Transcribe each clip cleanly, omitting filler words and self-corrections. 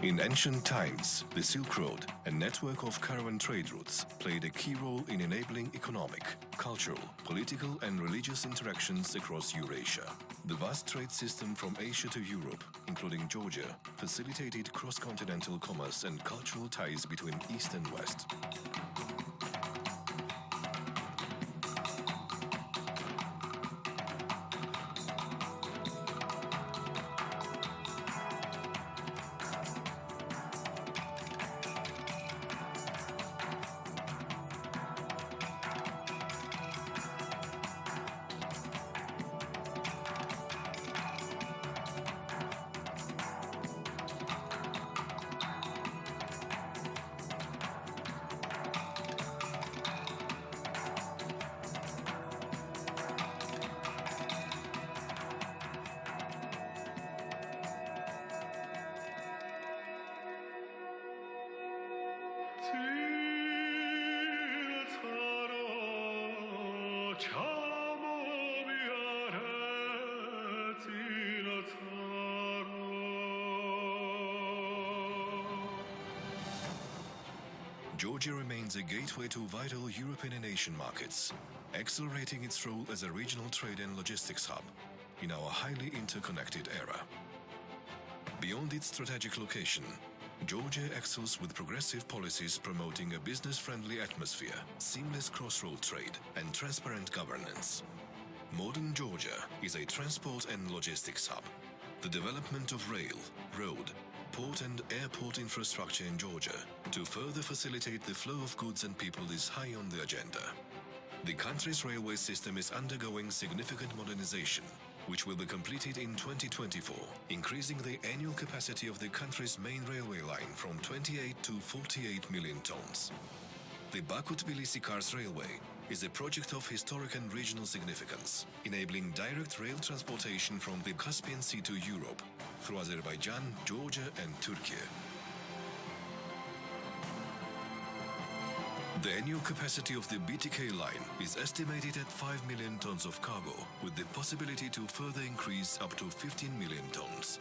In ancient times, the Silk Road, a network of caravan trade routes, played a key role in enabling economic, cultural, political and religious interactions across Eurasia. The vast trade system from Asia to Europe, including Georgia, facilitated cross-continental commerce and cultural ties between East and West. Georgia remains a gateway to vital European and Asian markets, accelerating its role as a regional trade and logistics hub in our highly interconnected era. Beyond its strategic location, Georgia excels with progressive policies promoting a business-friendly atmosphere, seamless cross-road trade, and transparent governance. Modern Georgia is a transport and logistics hub. The development of rail, road, port and airport infrastructure in Georgia to further facilitate the flow of goods and people is high on the agenda. The country's railway system is undergoing significant modernization, which will be completed in 2024, increasing the annual capacity of the country's main railway line from 28 to 48 million tons. The Baku-Tbilisi-Kars Railway is a project of historic and regional significance, enabling direct rail transportation from the Caspian Sea to Europe through Azerbaijan, Georgia and Turkey. The annual capacity of the BTK line is estimated at 5 million tons of cargo, with the possibility to further increase up to 15 million tons.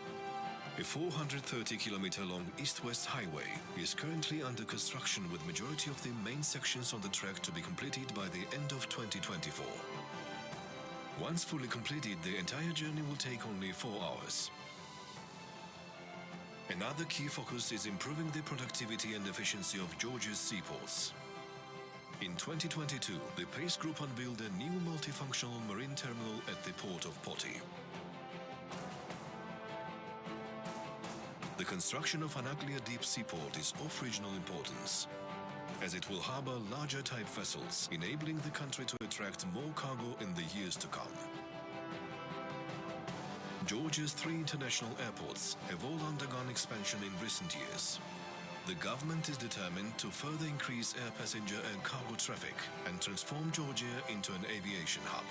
A 430-kilometer-long east-west highway is currently under construction, with majority of the main sections on the track to be completed by the end of 2024. Once fully completed, the entire journey will take only 4 hours. Another key focus is improving the productivity and efficiency of Georgia's seaports. In 2022, the PACE Group unveiled a new multifunctional marine terminal at the port of Poti. The construction of Anaglia Deep Seaport is of regional importance, as it will harbor larger type vessels, enabling the country to attract more cargo in the years to come. Georgia's 3 international airports have all undergone expansion in recent years. The government is determined to further increase air passenger and cargo traffic and transform Georgia into an aviation hub.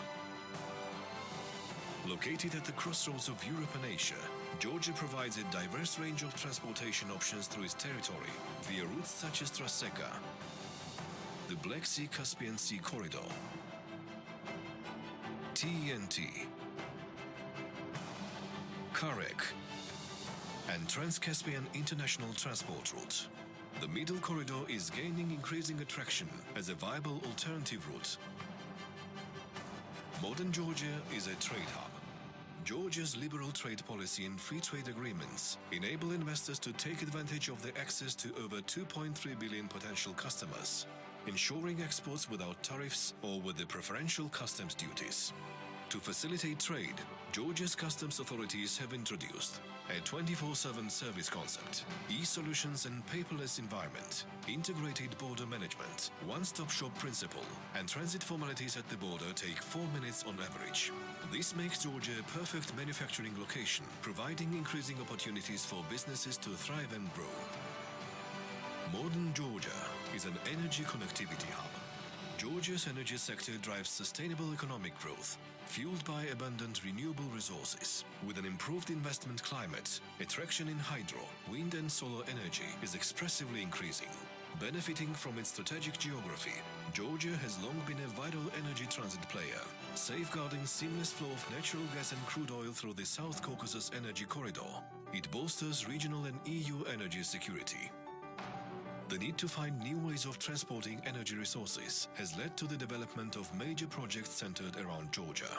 Located at the crossroads of Europe and Asia, Georgia provides a diverse range of transportation options through its territory via routes such as Traseka, the Black Sea-Caspian Sea Corridor, TEN-T, Karek, and Trans-Caspian International Transport Route. The Middle Corridor is gaining increasing attraction as a viable alternative route. Modern Georgia is a trade hub. Georgia's liberal trade policy and free trade agreements enable investors to take advantage of the access to over 2.3 billion potential customers, ensuring exports without tariffs or with the preferential customs duties. To facilitate trade, Georgia's customs authorities have introduced a 24/7 service concept, e-solutions and paperless environment, integrated border management, one-stop-shop principle, and transit formalities at the border take 4 minutes on average. This makes Georgia a perfect manufacturing location, providing increasing opportunities for businesses to thrive and grow. Modern Georgia is an energy connectivity hub. Georgia's energy sector drives sustainable economic growth, fueled by abundant renewable resources. With an improved investment climate, attraction in hydro, wind and solar energy is expressively increasing. Benefiting from its strategic geography, Georgia has long been a vital energy transit player, safeguarding seamless flow of natural gas and crude oil through the South Caucasus Energy Corridor. It bolsters regional and EU energy security. The need to find new ways of transporting energy resources has led to the development of major projects centered around Georgia,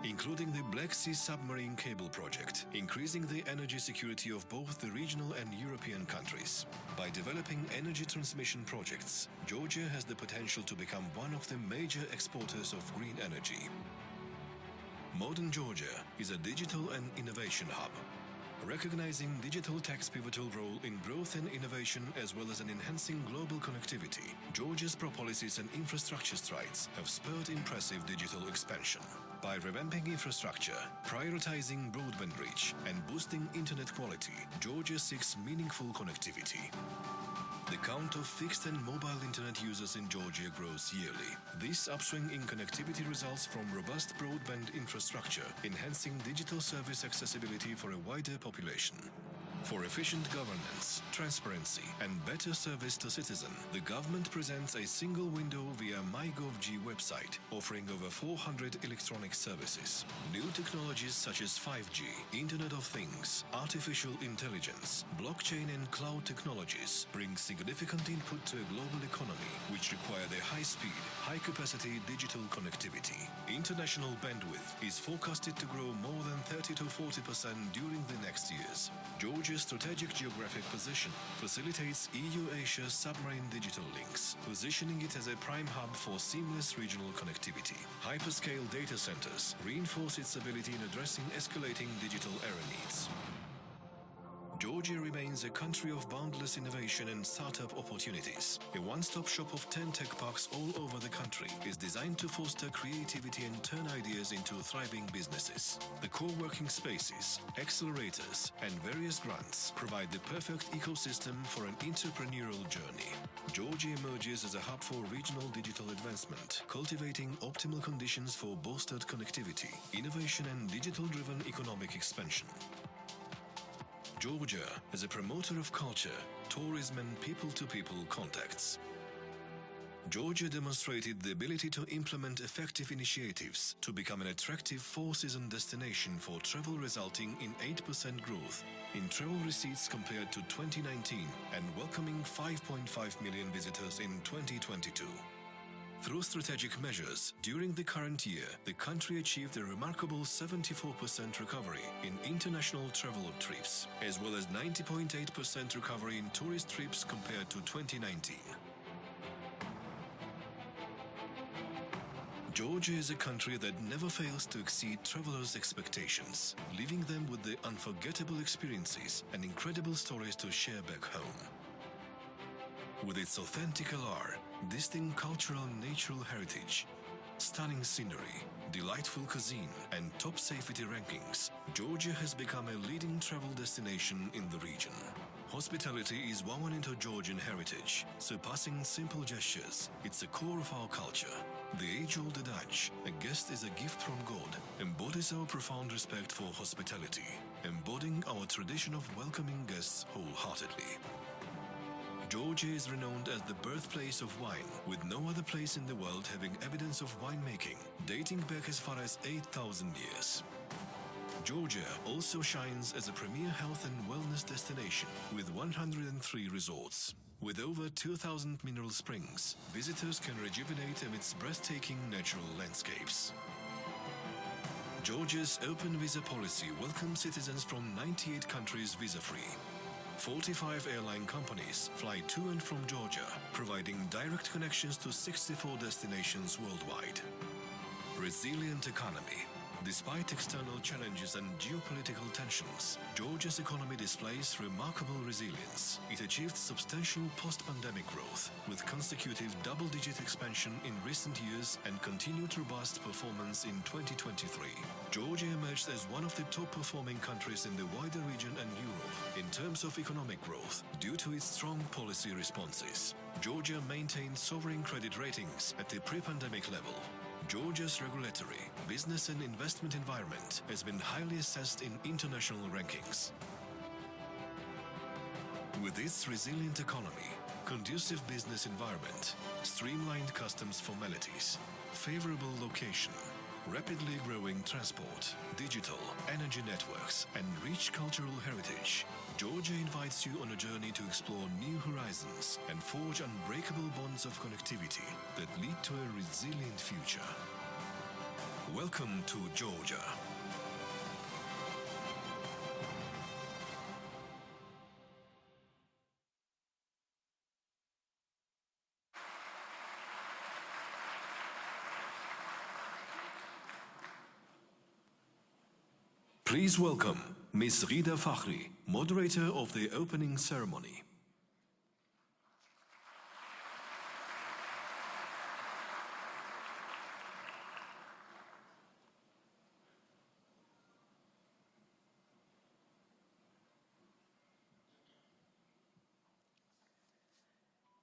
including the Black Sea Submarine Cable Project, increasing the energy security of both the regional and European countries. By developing energy transmission projects, Georgia has the potential to become one of the major exporters of green energy. Modern Georgia is a digital and innovation hub, recognizing digital tech's pivotal role in growth and innovation as well as in enhancing global connectivity. Georgia's pro-policies and infrastructure strides have spurred impressive digital expansion. By revamping infrastructure, prioritizing broadband reach, and boosting internet quality, Georgia seeks meaningful connectivity. The count of fixed and mobile internet users in Georgia grows yearly. This upswing in connectivity results from robust broadband infrastructure, enhancing digital service accessibility for a wider population. For efficient governance, transparency, and better service to citizens, the government presents a single window via MyGovG website, offering over 400 electronic services. New technologies such as 5G, Internet of Things, artificial intelligence, blockchain and cloud technologies bring significant input to a global economy, which require the high-speed, high-capacity digital connectivity. International bandwidth is forecasted to grow more than 30 to 40% during the next years. Georgia's strategic geographic position facilitates EU-Asia submarine digital links, positioning it as a prime hub for seamless regional connectivity. Hyperscale data centers reinforce its ability in addressing escalating digital era needs. Georgia remains a country of boundless innovation and startup opportunities. A one-stop shop of 10 tech parks all over the country is designed to foster creativity and turn ideas into thriving businesses. The co-working spaces, accelerators, and various grants provide the perfect ecosystem for an entrepreneurial journey. Georgia emerges as a hub for regional digital advancement, cultivating optimal conditions for bolstered connectivity, innovation, and digital-driven economic expansion. Georgia as a promoter of culture, tourism and people-to-people contacts. Georgia demonstrated the ability to implement effective initiatives to become an attractive four-season destination for travel, resulting in 8% growth in travel receipts compared to 2019 and welcoming 5.5 million visitors in 2022. Through strategic measures, during the current year, the country achieved a remarkable 74% recovery in international travel trips, as well as 90.8% recovery in tourist trips compared to 2019. Georgia is a country that never fails to exceed travelers' expectations, leaving them with the unforgettable experiences and incredible stories to share back home. With its authentic allure, distinct cultural and natural heritage, stunning scenery, delightful cuisine, and top safety rankings, Georgia has become a leading travel destination in the region. Hospitality is woven into Georgian heritage, surpassing simple gestures. It's the core of our culture. The age-old adage, "A guest is a gift from God," embodies our profound respect for hospitality, embodying our tradition of welcoming guests wholeheartedly. Georgia is renowned as the birthplace of wine, with no other place in the world having evidence of winemaking, dating back as far as 8,000 years. Georgia also shines as a premier health and wellness destination with 103 resorts. With over 2,000 mineral springs, visitors can rejuvenate amidst breathtaking natural landscapes. Georgia's open visa policy welcomes citizens from 98 countries visa-free. 45 airline companies fly to and from Georgia, providing direct connections to 64 destinations worldwide. Resilient economy. Despite external challenges and geopolitical tensions, Georgia's economy displays remarkable resilience. It achieved substantial post-pandemic growth, with consecutive double-digit expansion in recent years and continued robust performance in 2023. Georgia emerged as one of the top-performing countries in the wider region and Europe in terms of economic growth due to its strong policy responses. Georgia maintained sovereign credit ratings at the pre-pandemic level. Georgia's regulatory, business and investment environment has been highly assessed in international rankings. With its resilient economy, conducive business environment, streamlined customs formalities, favorable location, Rapidly growing transport, digital, energy networks, and rich cultural heritage, Georgia invites you on a journey to explore new horizons and forge unbreakable bonds of connectivity that lead to a resilient future. Welcome to Georgia. Please welcome Ms. Rida Fakhri, moderator of the opening ceremony.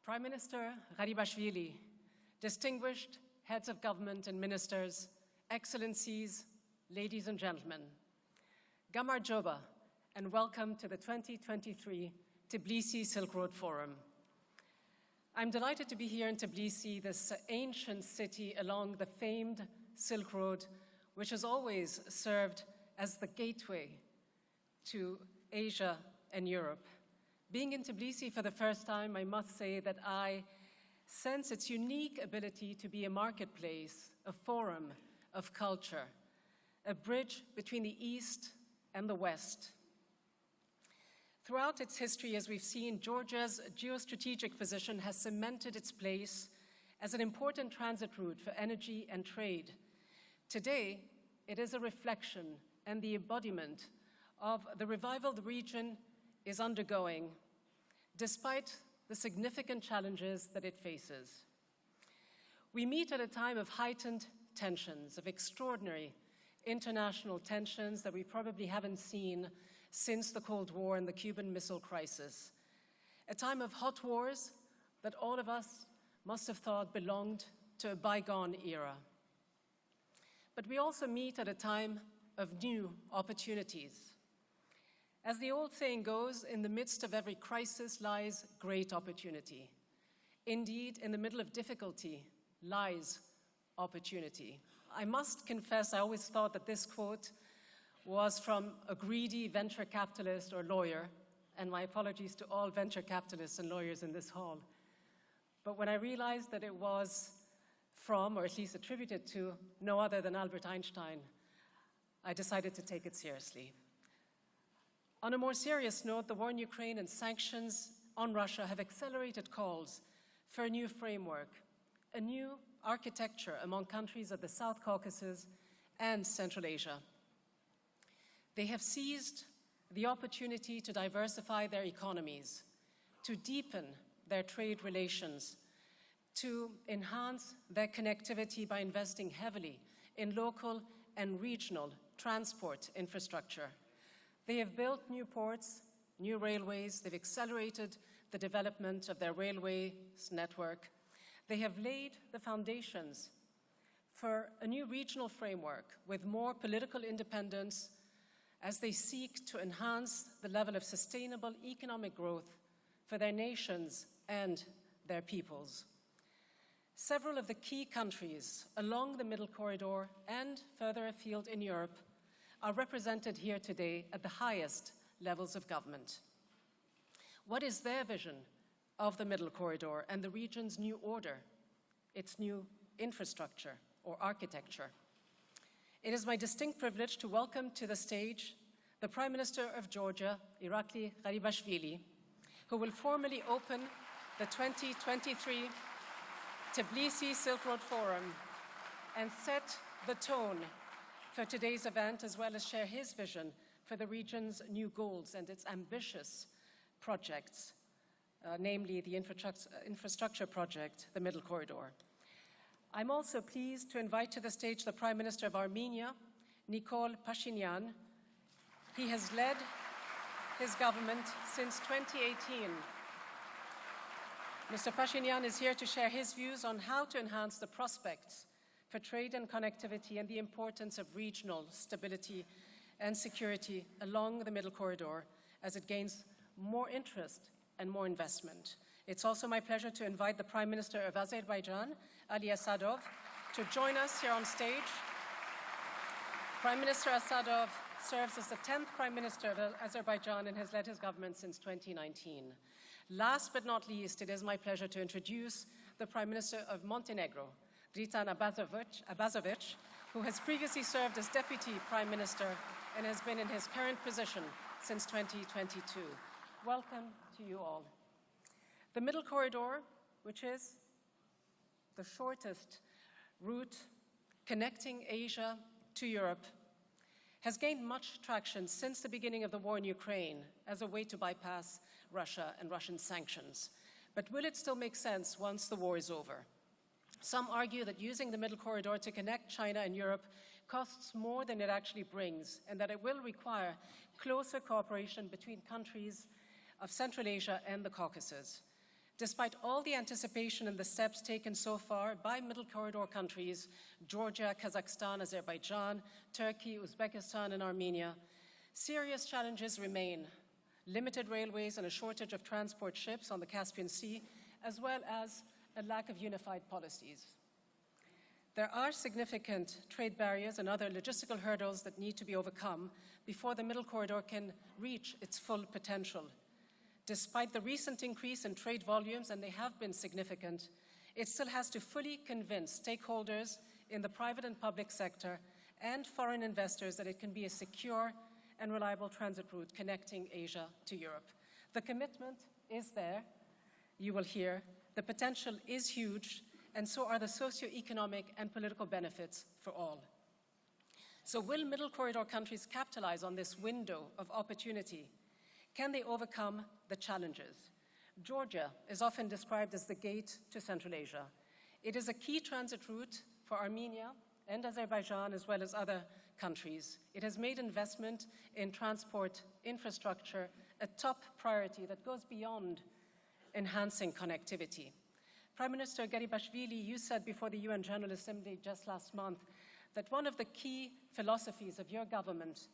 Prime Minister Garibashvili, distinguished heads of government and ministers, excellencies, ladies and gentlemen, Gamar Joba, and welcome to the 2023 Tbilisi Silk Road Forum. I'm delighted to be here in Tbilisi, this ancient city along the famed Silk Road, which has always served as the gateway to Asia and Europe. Being in Tbilisi for the first time, I must say that I sense its unique ability to be a marketplace, a forum of culture, a bridge between the East and the West. Throughout its history, as we've seen, Georgia's geostrategic position has cemented its place as an important transit route for energy and trade. Today, it is a reflection and the embodiment of the revival the region is undergoing, despite the significant challenges that it faces. We meet at a time of heightened tensions, of extraordinary international tensions that we probably haven't seen since the Cold War and the Cuban Missile Crisis. A time of hot wars that all of us must have thought belonged to a bygone era. But we also meet at a time of new opportunities. As the old saying goes, in the midst of every crisis lies great opportunity. Indeed, in the middle of difficulty lies opportunity. I must confess, I always thought that this quote was from a greedy venture capitalist or lawyer, and my apologies to all venture capitalists and lawyers in this hall. But when I realized that it was from, or at least attributed to, no other than Albert Einstein, I decided to take it seriously. On a more serious note, the war in Ukraine and sanctions on Russia have accelerated calls for a new framework, a new architecture among countries of the South Caucasus and Central Asia. They have seized the opportunity to diversify their economies, to deepen their trade relations, to enhance their connectivity by investing heavily in local and regional transport infrastructure. They have built new ports, new railways. They've accelerated the development of their railways network. They have laid the foundations for a new regional framework with more political independence as they seek to enhance the level of sustainable economic growth for their nations and their peoples. Several of the key countries along the Middle Corridor and further afield in Europe are represented here today at the highest levels of government. What is their vision of the Middle Corridor and the region's new order, its new infrastructure or architecture? It is my distinct privilege to welcome to the stage the Prime Minister of Georgia, Irakli Garibashvili, who will formally open the 2023 Tbilisi Silk Road Forum and set the tone for today's event, as well as share his vision for the region's new goals and its ambitious projects, namely the infrastructure project, the Middle Corridor. I'm also pleased to invite to the stage the Prime Minister of Armenia, Nikol Pashinyan. He has led his government since 2018. Mr. Pashinyan is here to share his views on how to enhance the prospects for trade and connectivity and the importance of regional stability and security along the Middle Corridor as it gains more interest and more investment. It's also my pleasure to invite the Prime Minister of Azerbaijan, Ali Asadov, to join us here on stage Prime Minister Asadov serves as the 10th Prime Minister of Azerbaijan and has led his government since 2019. Last but not least, it is my pleasure to introduce the Prime Minister of Montenegro, Dritan Abazovic, who has previously served as Deputy Prime Minister and has been in his current position since 2022. Welcome to you all. The Middle Corridor, which is the shortest route connecting Asia to Europe, has gained much traction since the beginning of the war in Ukraine as a way to bypass Russia and Russian sanctions. But will it still make sense once the war is over? Some argue that using the Middle Corridor to connect China and Europe costs more than it actually brings, and that it will require closer cooperation between countries of Central Asia and the Caucasus. Despite all the anticipation and the steps taken so far by Middle Corridor countries, Georgia, Kazakhstan, Azerbaijan, Turkey, Uzbekistan, and Armenia, serious challenges remain. Limited railways and a shortage of transport ships on the Caspian Sea, as well as a lack of unified policies. There are significant trade barriers and other logistical hurdles that need to be overcome before the Middle Corridor can reach its full potential. Despite the recent increase in trade volumes, and they have been significant, it still has to fully convince stakeholders in the private and public sector and foreign investors that it can be a secure and reliable transit route connecting Asia to Europe. The commitment is there, you will hear. The potential is huge, and so are the socio-economic and political benefits for all. So will Middle Corridor countries capitalize on this window of opportunity? Can they overcome the challenges? Georgia is often described as the gate to Central Asia. It is a key transit route for Armenia and Azerbaijan, as well as other countries. It has made investment in transport infrastructure a top priority that goes beyond enhancing connectivity. Prime Minister Garibashvili, you said before the UN General Assembly just last month that one of the key philosophies of your government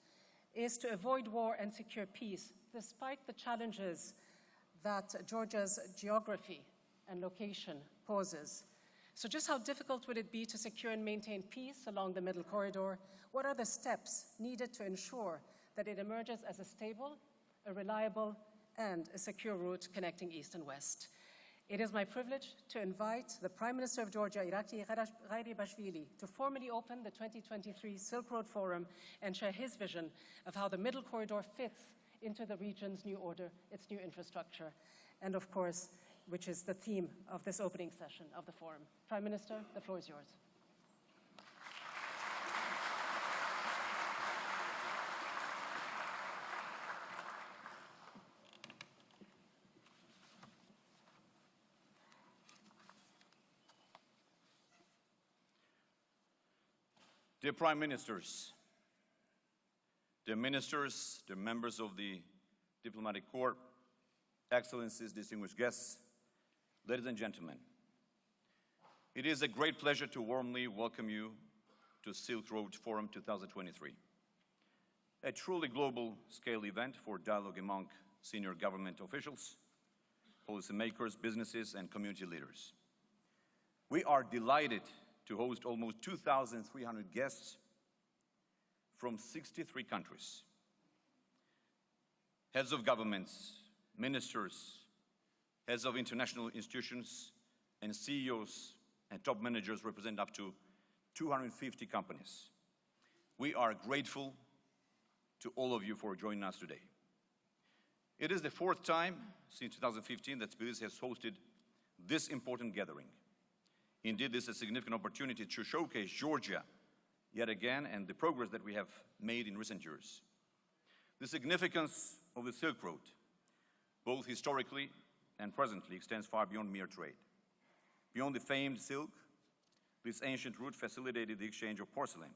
is to avoid war and secure peace, despite the challenges that Georgia's geography and location poses. So just how difficult would it be to secure and maintain peace along the Middle Corridor? What are the steps needed to ensure that it emerges as a stable, a reliable, and a secure route connecting East and West? It is my privilege to invite the Prime Minister of Georgia, Irakli Garibashvili, to formally open the 2023 Silk Road Forum and share his vision of how the Middle Corridor fits into the region's new order, its new infrastructure, and of course, which is the theme of this opening session of the forum. Prime Minister, the floor is yours. Dear Prime Ministers, dear ministers, dear members of the Diplomatic Corps, Excellencies, distinguished guests, ladies and gentlemen, it is a great pleasure to warmly welcome you to Silk Road Forum 2023, a truly global-scale event for dialogue among senior government officials, policymakers, businesses, and community leaders. We are delighted to host almost 2,300 guests from 63 countries. Heads of governments, ministers, heads of international institutions, and CEOs and top managers represent up to 250 companies. We are grateful to all of you for joining us today. It is the fourth time since 2015 that Tbilisi has hosted this important gathering. Indeed, this is a significant opportunity to showcase Georgia yet again and the progress that we have made in recent years. The significance of the Silk Road, both historically and presently, extends far beyond mere trade. Beyond the famed silk, this ancient route facilitated the exchange of porcelain,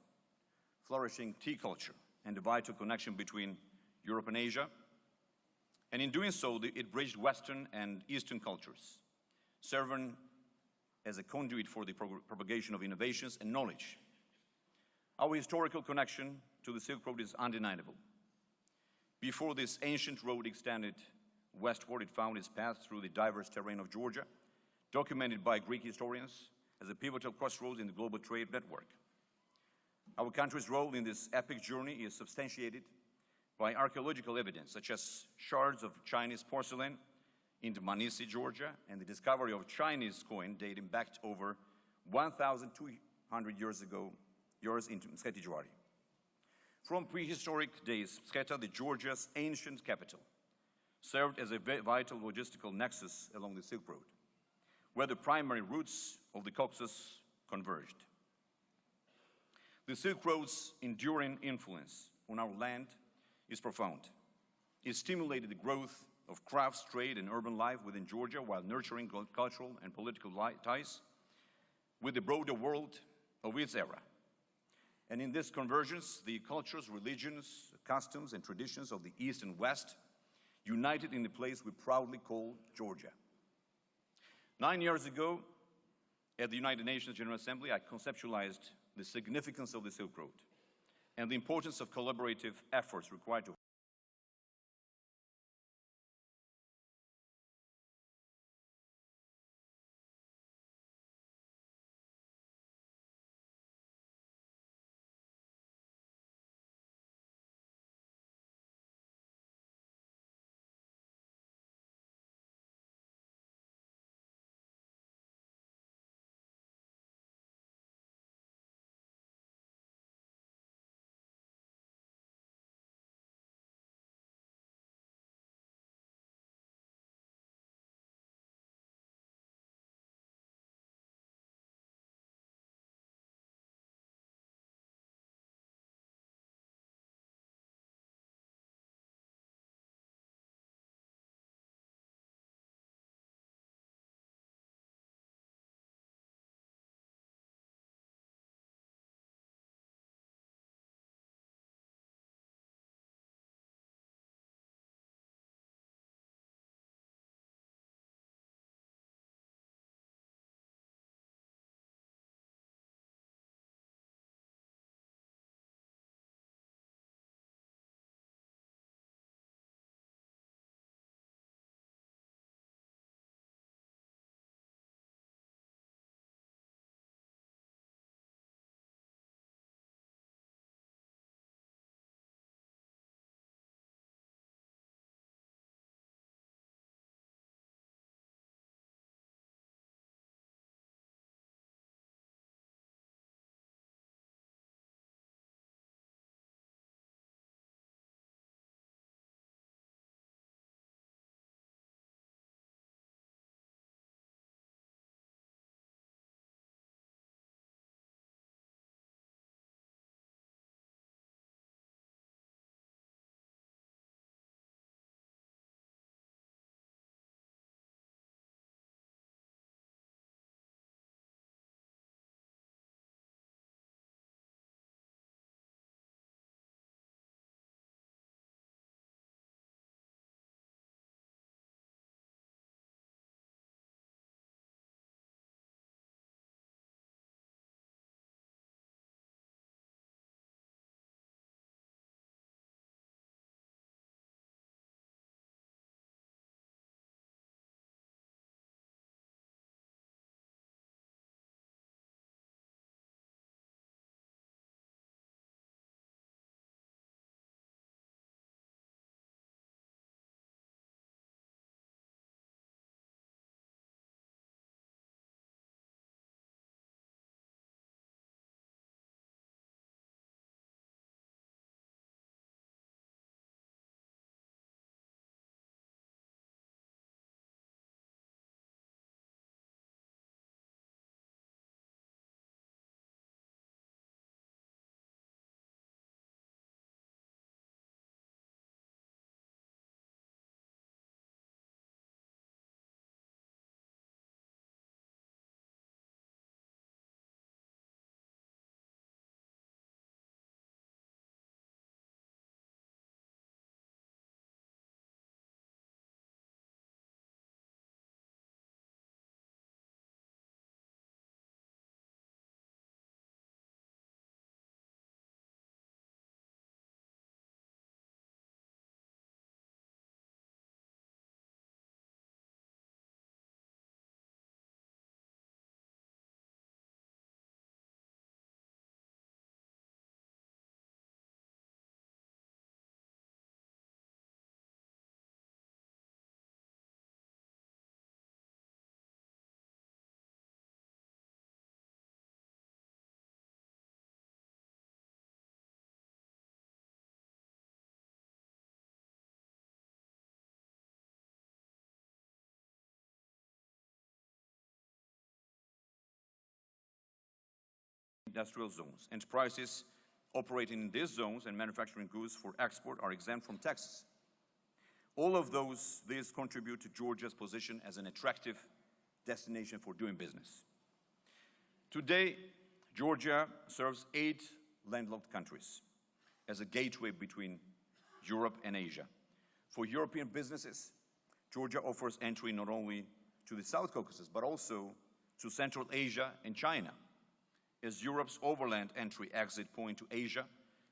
flourishing tea culture, and a vital connection between Europe and Asia. And in doing so, it bridged Western and Eastern cultures, serving as a conduit for the propagation of innovations and knowledge. Our historical connection to the Silk Road is undeniable. Before this ancient road extended westward, it found its path through the diverse terrain of Georgia, documented by Greek historians as a pivotal crossroads in the global trade network. Our country's role in this epic journey is substantiated by archaeological evidence, such as shards of Chinese porcelain in Dmanisi, Georgia, and the discovery of Chinese coin dating back to over 1,200 years ago, in Msketi Juari. From prehistoric days, Msketa, the Georgia's ancient capital, served as a vital logistical nexus along the Silk Road, where the primary routes of the Caucasus converged. The Silk Road's enduring influence on our land is profound. It stimulated the growth of crafts, trade, and urban life within Georgia while nurturing cultural and political ties with the broader world of its era. And in this convergence, the cultures, religions, customs, and traditions of the East and West united in the place we proudly call Georgia. 9 years ago, at the United Nations General Assembly, I conceptualized the significance of the Silk Road and the importance of collaborative efforts required to industrial zones. Enterprises operating in these zones and manufacturing goods for export are exempt from taxes. All of these contribute to Georgia's position as an attractive destination for doing business. Today, Georgia serves 8 landlocked countries as a gateway between Europe and Asia. For European businesses, Georgia offers entry not only to the South Caucasus, but also to Central Asia and China, as Europe's overland entry-exit point to Asia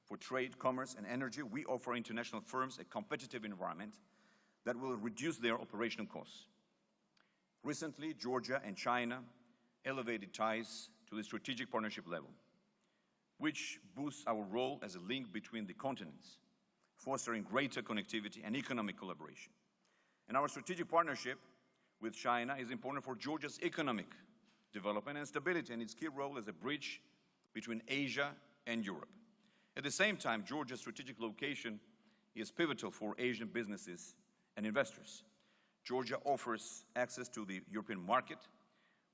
for trade, commerce, and energy. We offer international firms a competitive environment that will reduce their operational costs. Recently, Georgia and China elevated ties to the strategic partnership level, which boosts our role as a link between the continents, fostering greater connectivity and economic collaboration. And our strategic partnership with China is important for Georgia's economic development and stability, and its key role as a bridge between Asia and Europe. At the same time, Georgia's strategic location is pivotal for Asian businesses and investors. Georgia offers access to the European market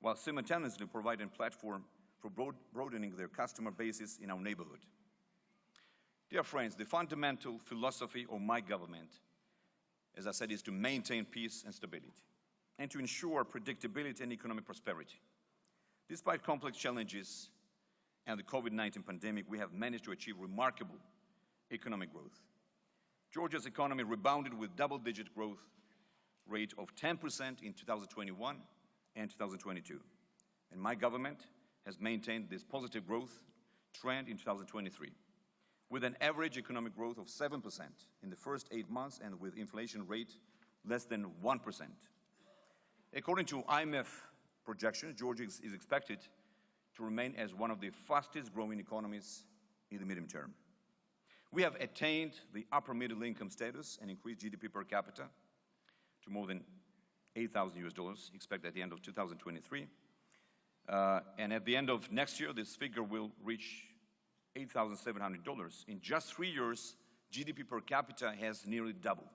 while simultaneously providing a platform for broadening their customer bases in our neighborhood. Dear friends, the fundamental philosophy of my government, as I said, is to maintain peace and stability and to ensure predictability and economic prosperity. Despite complex challenges and the COVID-19 pandemic, we have managed to achieve remarkable economic growth. Georgia's economy rebounded with double-digit growth rate of 10% in 2021 and 2022. And my government has maintained this positive growth trend in 2023, with an average economic growth of 7% in the first 8 months and with inflation rate less than 1%. According to IMF projections, Georgia is expected to remain as one of the fastest growing economies in the medium term. We have attained the upper middle income status and increased GDP per capita to more than $8,000, expected at the end of 2023. And at the end of next year, this figure will reach $8,700. In just 3 years, GDP per capita has nearly doubled.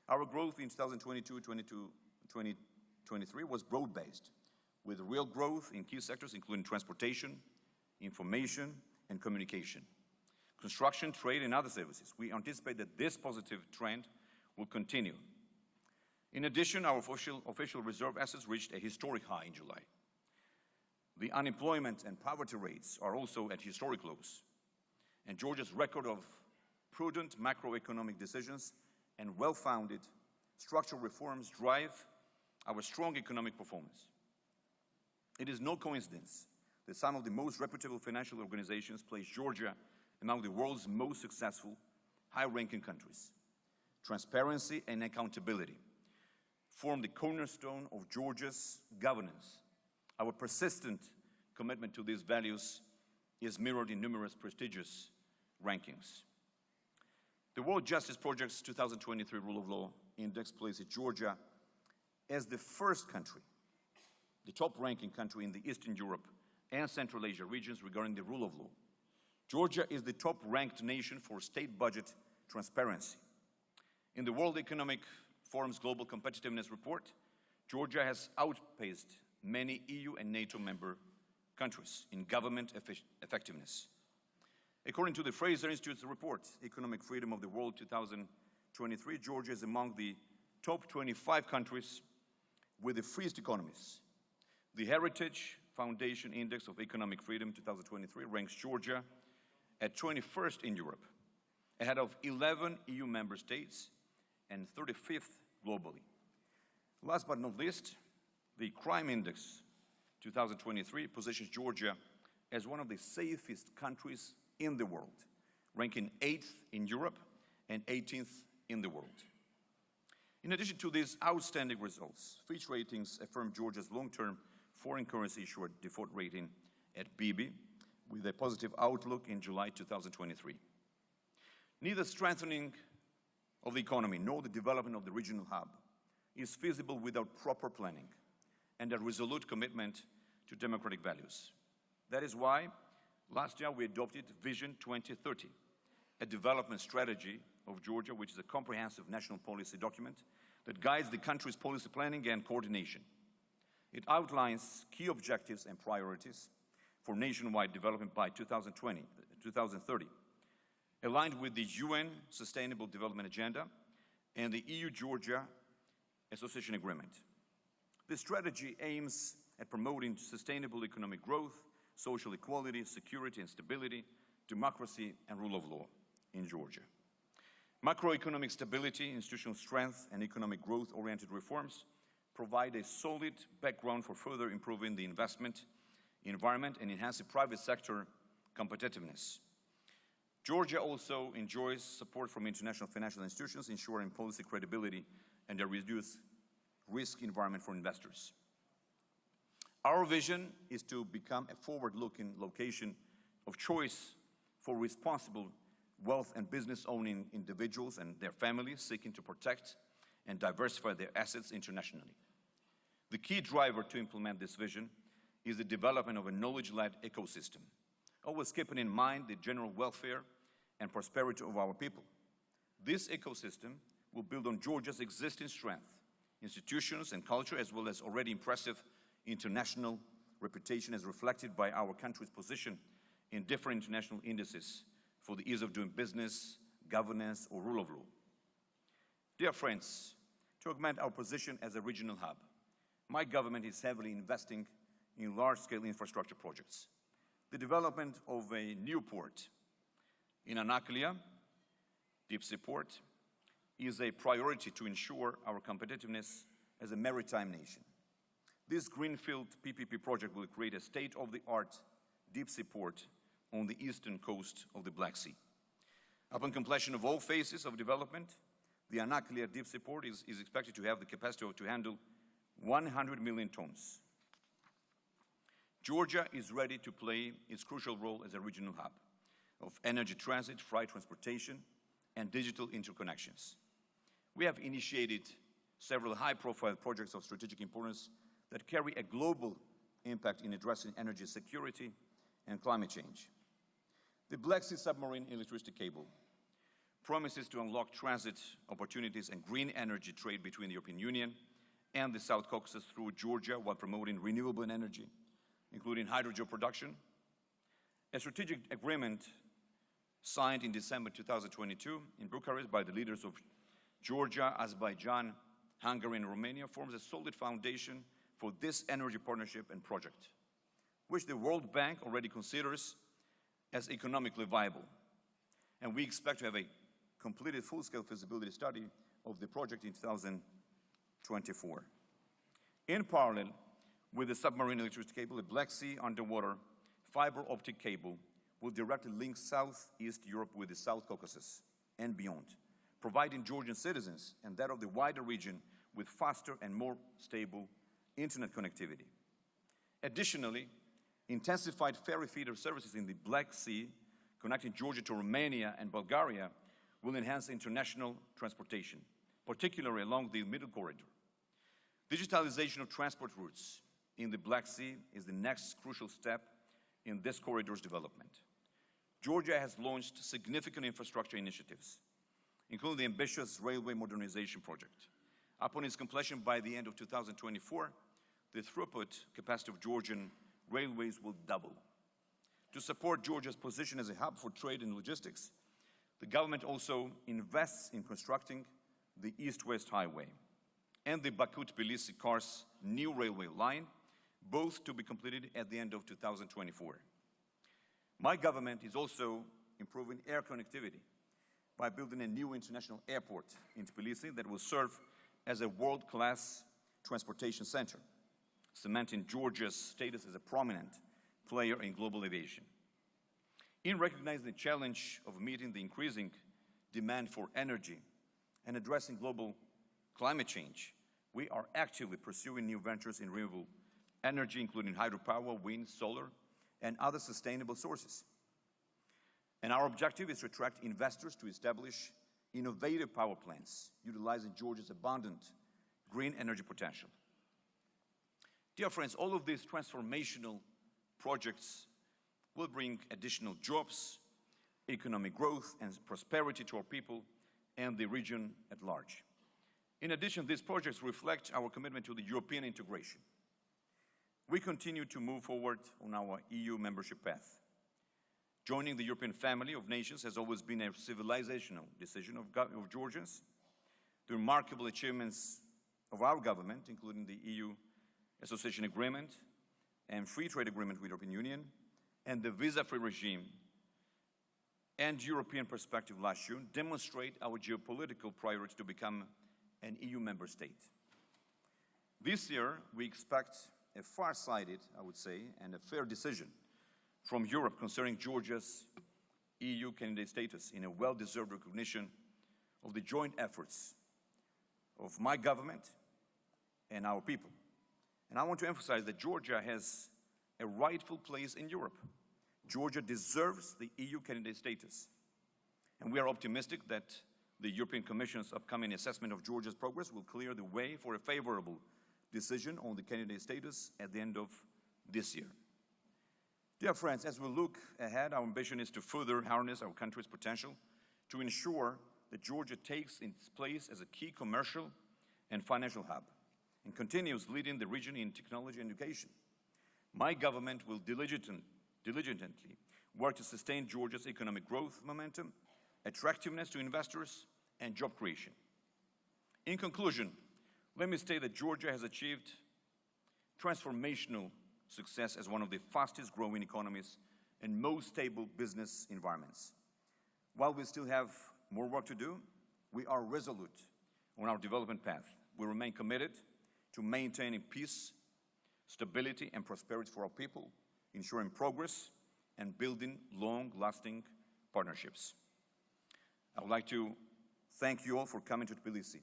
Our growth in 2022-2023 was broad-based, with real growth in key sectors including transportation, information, and communication, construction, trade, and other services. We anticipate that this positive trend will continue. In addition, our official reserve assets reached a historic high in July. The unemployment and poverty rates are also at historic lows. And Georgia's record of prudent macroeconomic decisions and well-founded structural reforms drive our strong economic performance. It is no coincidence that some of the most reputable financial organizations place Georgia among the world's most successful, high-ranking countries. Transparency and accountability form the cornerstone of Georgia's governance. Our persistent commitment to these values is mirrored in numerous prestigious rankings. The World Justice Project's 2023 Rule of Law Index places Georgia as the first country, the top-ranking country in the Eastern Europe and Central Asia regions regarding the rule of law. Georgia is the top-ranked nation for state budget transparency. In the World Economic Forum's Global Competitiveness Report, Georgia has outpaced many EU and NATO member countries in government effectiveness. According to the Fraser Institute's report, Economic Freedom of the World 2023, Georgia is among the top 25 countries with the freest economies. The Heritage Foundation Index of Economic Freedom 2023 ranks Georgia at 21st in Europe, ahead of 11 EU member states and 35th globally. Last but not least, the Crime Index 2023 positions Georgia as one of the safest countries in the world, ranking 8th in Europe and 18th in the world. In addition to these outstanding results, Fitch Ratings affirmed Georgia's long-term foreign currency issuer default rating at BB with a positive outlook in July 2023. Neither strengthening of the economy nor the development of the regional hub is feasible without proper planning and a resolute commitment to democratic values. That is why last year we adopted Vision 2030, a development strategy of Georgia, which is a comprehensive national policy document that guides the country's policy planning and coordination. It outlines key objectives and priorities for nationwide development by 2030, aligned with the UN Sustainable Development Agenda and the EU-Georgia Association Agreement. This strategy aims at promoting sustainable economic growth, social equality, security and stability, democracy and rule of law in Georgia. Macroeconomic stability, institutional strength and economic growth-oriented reforms provide a solid background for further improving the investment environment and enhancing private sector competitiveness. Georgia also enjoys support from international financial institutions, ensuring policy credibility and a reduced risk environment for investors. Our vision is to become a forward-looking location of choice for responsible wealth and business-owning individuals and their families seeking to protect and diversify their assets internationally. The key driver to implement this vision is the development of a knowledge-led ecosystem, always keeping in mind the general welfare and prosperity of our people. This ecosystem will build on Georgia's existing strength, institutions and culture, as well as already impressive international reputation as reflected by our country's position in different international indices for the ease of doing business, governance, or rule of law. Dear friends, to augment our position as a regional hub, my government is heavily investing in large-scale infrastructure projects. The development of a new port in Anaklia, deep sea port, is a priority to ensure our competitiveness as a maritime nation. This greenfield PPP project will create a state-of-the-art deep sea port on the eastern coast of the Black Sea. Upon completion of all phases of development, the Anaklia deep sea port is expected to have the capacity to handle 100 million tons. Georgia is ready to play its crucial role as a regional hub of energy transit, freight transportation, and digital interconnections. We have initiated several high-profile projects of strategic importance that carry a global impact in addressing energy security and climate change. The Black Sea submarine electricity cable promises to unlock transit opportunities and green energy trade between the European Union and the South Caucasus through Georgia while promoting renewable energy, including hydrogen production. A strategic agreement signed in December 2022 in Bucharest by the leaders of Georgia, Azerbaijan, Hungary, and Romania forms a solid foundation for this energy partnership and project, which the World Bank already considers as economically viable. And we expect to have a completed full-scale feasibility study of the project in 2024. In parallel with the submarine electricity cable, the Black Sea underwater fiber optic cable will directly link Southeast Europe with the South Caucasus and beyond, providing Georgian citizens and that of the wider region with faster and more stable internet connectivity. Additionally, intensified ferry feeder services in the Black Sea connecting Georgia to Romania and Bulgaria will enhance international transportation, particularly along the Middle Corridor. Digitalization of transport routes in the Black Sea is the next crucial step in this corridor's development. Georgia has launched significant infrastructure initiatives, including the ambitious railway modernization project. Upon its completion by the end of 2024, the throughput capacity of Georgian railways will double. To support Georgia's position as a hub for trade and logistics, the government also invests in constructing the East-West Highway and the Baku-Tbilisi-Kars new railway line, both to be completed at the end of 2024. My government is also improving air connectivity by building a new international airport in Tbilisi that will serve as a world-class transportation center, cementing Georgia's status as a prominent player in global aviation. In recognizing the challenge of meeting the increasing demand for energy and addressing global climate change, we are actively pursuing new ventures in renewable energy, including hydropower, wind, solar, and other sustainable sources. And our objective is to attract investors to establish innovative power plants, utilizing Georgia's abundant green energy potential. Dear friends, all of these transformational projects will bring additional jobs, economic growth, and prosperity to our people and the region at large. In addition, these projects reflect our commitment to the European integration. we continue to move forward on our EU membership path. Joining the European family of nations has always been a civilizational decision of Georgians. The remarkable achievements of our government, including the EU Association Agreement and Free Trade Agreement with the European Union, and the visa-free regime and European perspective last June, demonstrate our geopolitical priority to become an EU member state. This year, we expect a far-sighted, I would say, and a fair decision from Europe concerning Georgia's EU candidate status in a well-deserved recognition of the joint efforts of my government and our people. And I want to emphasize that Georgia has a rightful place in Europe. Georgia deserves the EU candidate status. And we are optimistic that the European Commission's upcoming assessment of Georgia's progress will clear the way for a favorable decision on the candidate status at the end of this year. Dear friends, as we look ahead, our ambition is to further harness our country's potential to ensure that Georgia takes its place as a key commercial and financial hub and continues leading the region in technology and education. My government will diligently work to sustain Georgia's economic growth momentum, attractiveness to investors, and job creation. In conclusion, let me state that Georgia has achieved transformational success as one of the fastest growing economies and most stable business environments. While we still have more work to do, we are resolute on our development path. We remain committed to maintaining peace, stability, and prosperity for our people, ensuring progress and building long-lasting partnerships. I would like to thank you all for coming to Tbilisi.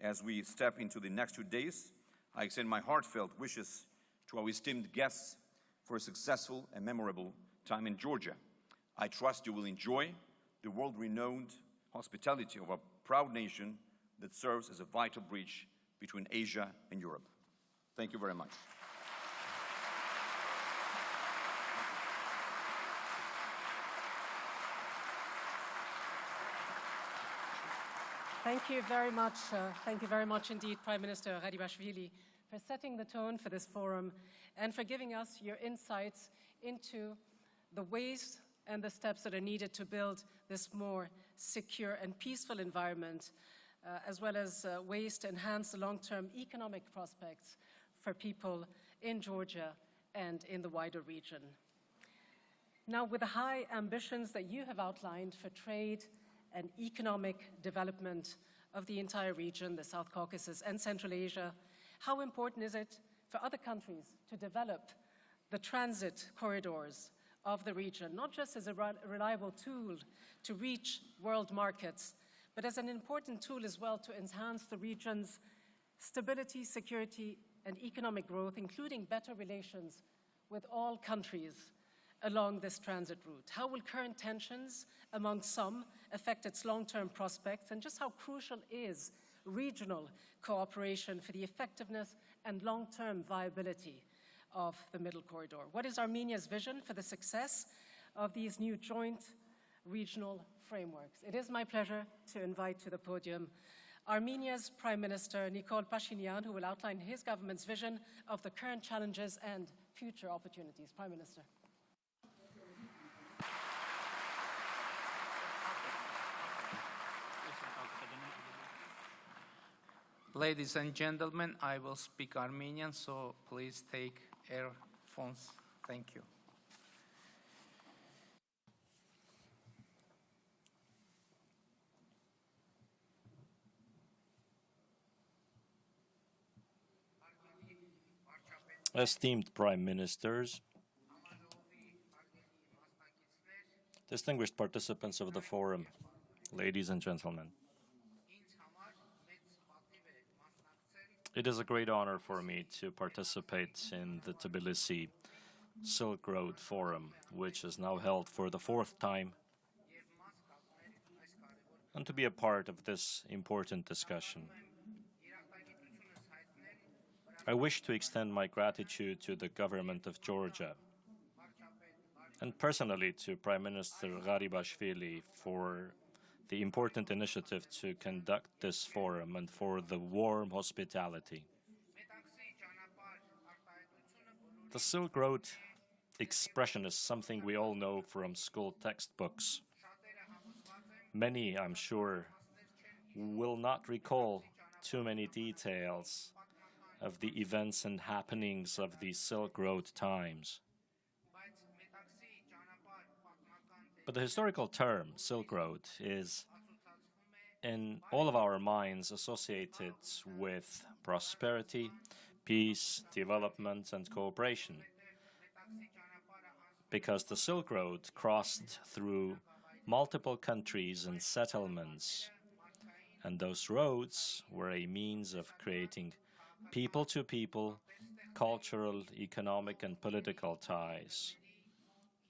As we step into the next 2 days, I extend my heartfelt wishes to our esteemed guests for a successful and memorable time in Georgia. I trust you will enjoy the world-renowned hospitality of a proud nation that serves as a vital bridge between Asia and Europe. Thank you very much. Thank you very much indeed, Prime Minister Gharibashvili, for setting the tone for this forum and for giving us your insights into the ways and the steps that are needed to build this more secure and peaceful environment, as well as ways to enhance the long-term economic prospects for people in Georgia and in the wider region. Now, with the high ambitions that you have outlined for trade and economic development of the entire region, the South Caucasus and Central Asia, how important is it for other countries to develop the transit corridors of the region, not just as a reliable tool to reach world markets, but as an important tool as well to enhance the region's stability, security, and economic growth, including better relations with all countries along this transit route? How will current tensions among some affect its long-term prospects, and just how crucial is regional cooperation for the effectiveness and long-term viability of the Middle Corridor? What is Armenia's vision for the success of these new joint regional frameworks? It is my pleasure to invite to the podium Armenia's Prime Minister Nikol Pashinyan, who will outline his government's vision of the current challenges and future opportunities. Prime Minister. Ladies and gentlemen, I will speak Armenian, so please take earphones. Thank you. Esteemed Prime Ministers, distinguished participants of the forum, ladies and gentlemen, it is a great honor for me to participate in the Tbilisi Silk Road Forum, which is now held for the 4th time, and to be a part of this important discussion. I wish to extend my gratitude to the government of Georgia and personally to Prime Minister Gharibashvili for the important initiative to conduct this forum and for the warm hospitality. The Silk Road expression is something we all know from school textbooks. Many, I'm sure, will not recall too many details of the events and happenings of the Silk Road times. But the historical term, Silk Road, is in all of our minds associated with prosperity, peace, development, and cooperation, because the Silk Road crossed through multiple countries and settlements, and those roads were a means of creating people-to-people, cultural, economic, and political ties.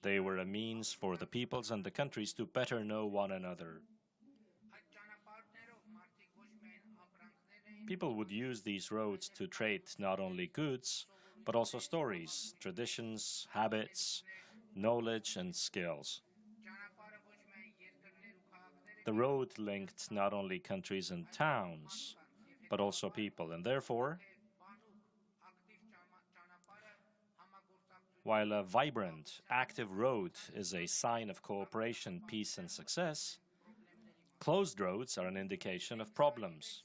They were a means for the peoples and the countries to better know one another. People would use these roads to trade not only goods, but also stories, traditions, habits, knowledge, and skills. The road linked not only countries and towns, but also people, and therefore, while a vibrant, active road is a sign of cooperation, peace, and success, closed roads are an indication of problems.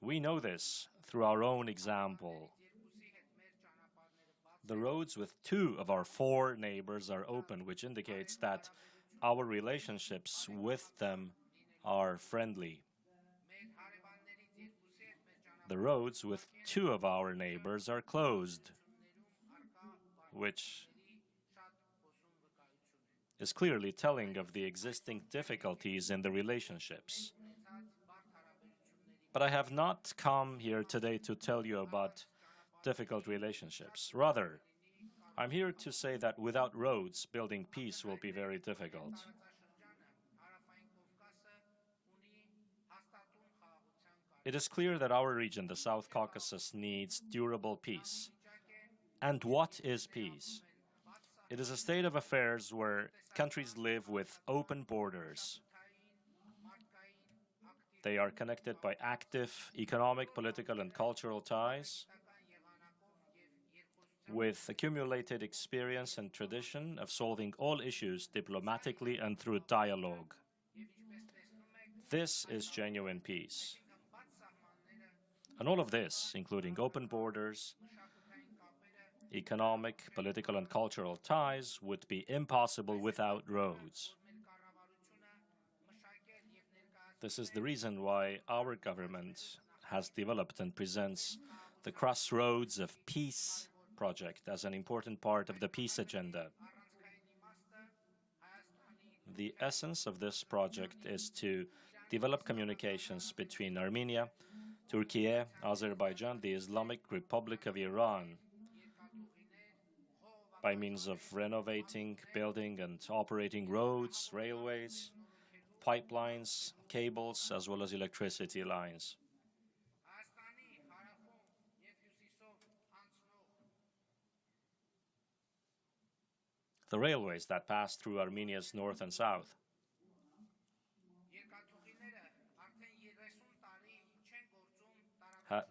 We know this through our own example. The roads with 2 of our 4 neighbors are open, which indicates that our relationships with them are friendly. The roads with 2 of our neighbors are closed, which is clearly telling of the existing difficulties in the relationships. But I have not come here today to tell you about difficult relationships. Rather, I'm here to say that without roads, building peace will be very difficult. It is clear that our region, the South Caucasus, needs durable peace. And what is peace? It is a state of affairs where countries live with open borders. They are connected by active economic, political, and cultural ties, with accumulated experience and tradition of solving all issues diplomatically and through dialogue. This is genuine peace. And all of this, including open borders, economic, political, and cultural ties, would be impossible without roads. This is the reason why our government has developed and presents the Crossroads of Peace project as an important part of the peace agenda. The essence of this project is to develop communications between Armenia, Turkey, Azerbaijan, the Islamic Republic of Iran, by means of renovating, building, and operating roads, railways, pipelines, cables, as well as electricity lines. The railways that pass through Armenia's north and south.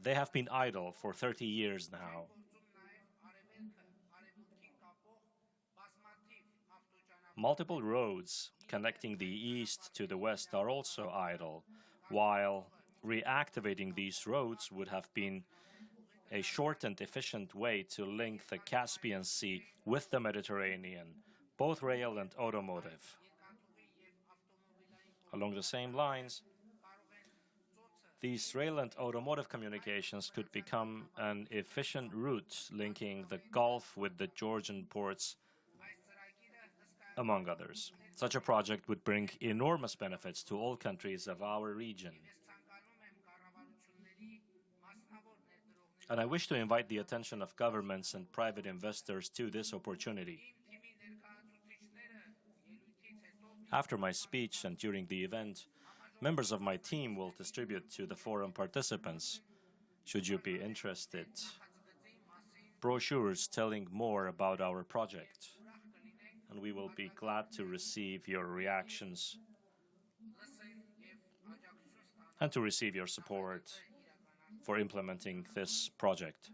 They have been idle for 30 years now. Multiple roads connecting the east to the west are also idle, while reactivating these roads would have been a short and efficient way to link the Caspian Sea with the Mediterranean, both rail and automotive. Along the same lines, these rail and automotive communications could become an efficient route linking the Gulf with the Georgian ports, among others. Such a project would bring enormous benefits to all countries of our region. And I wish to invite the attention of governments and private investors to this opportunity. After my speech and during the event, members of my team will distribute to the forum participants, should you be interested, brochures telling more about our project. And we will be glad to receive your reactions and to receive your support for implementing this project.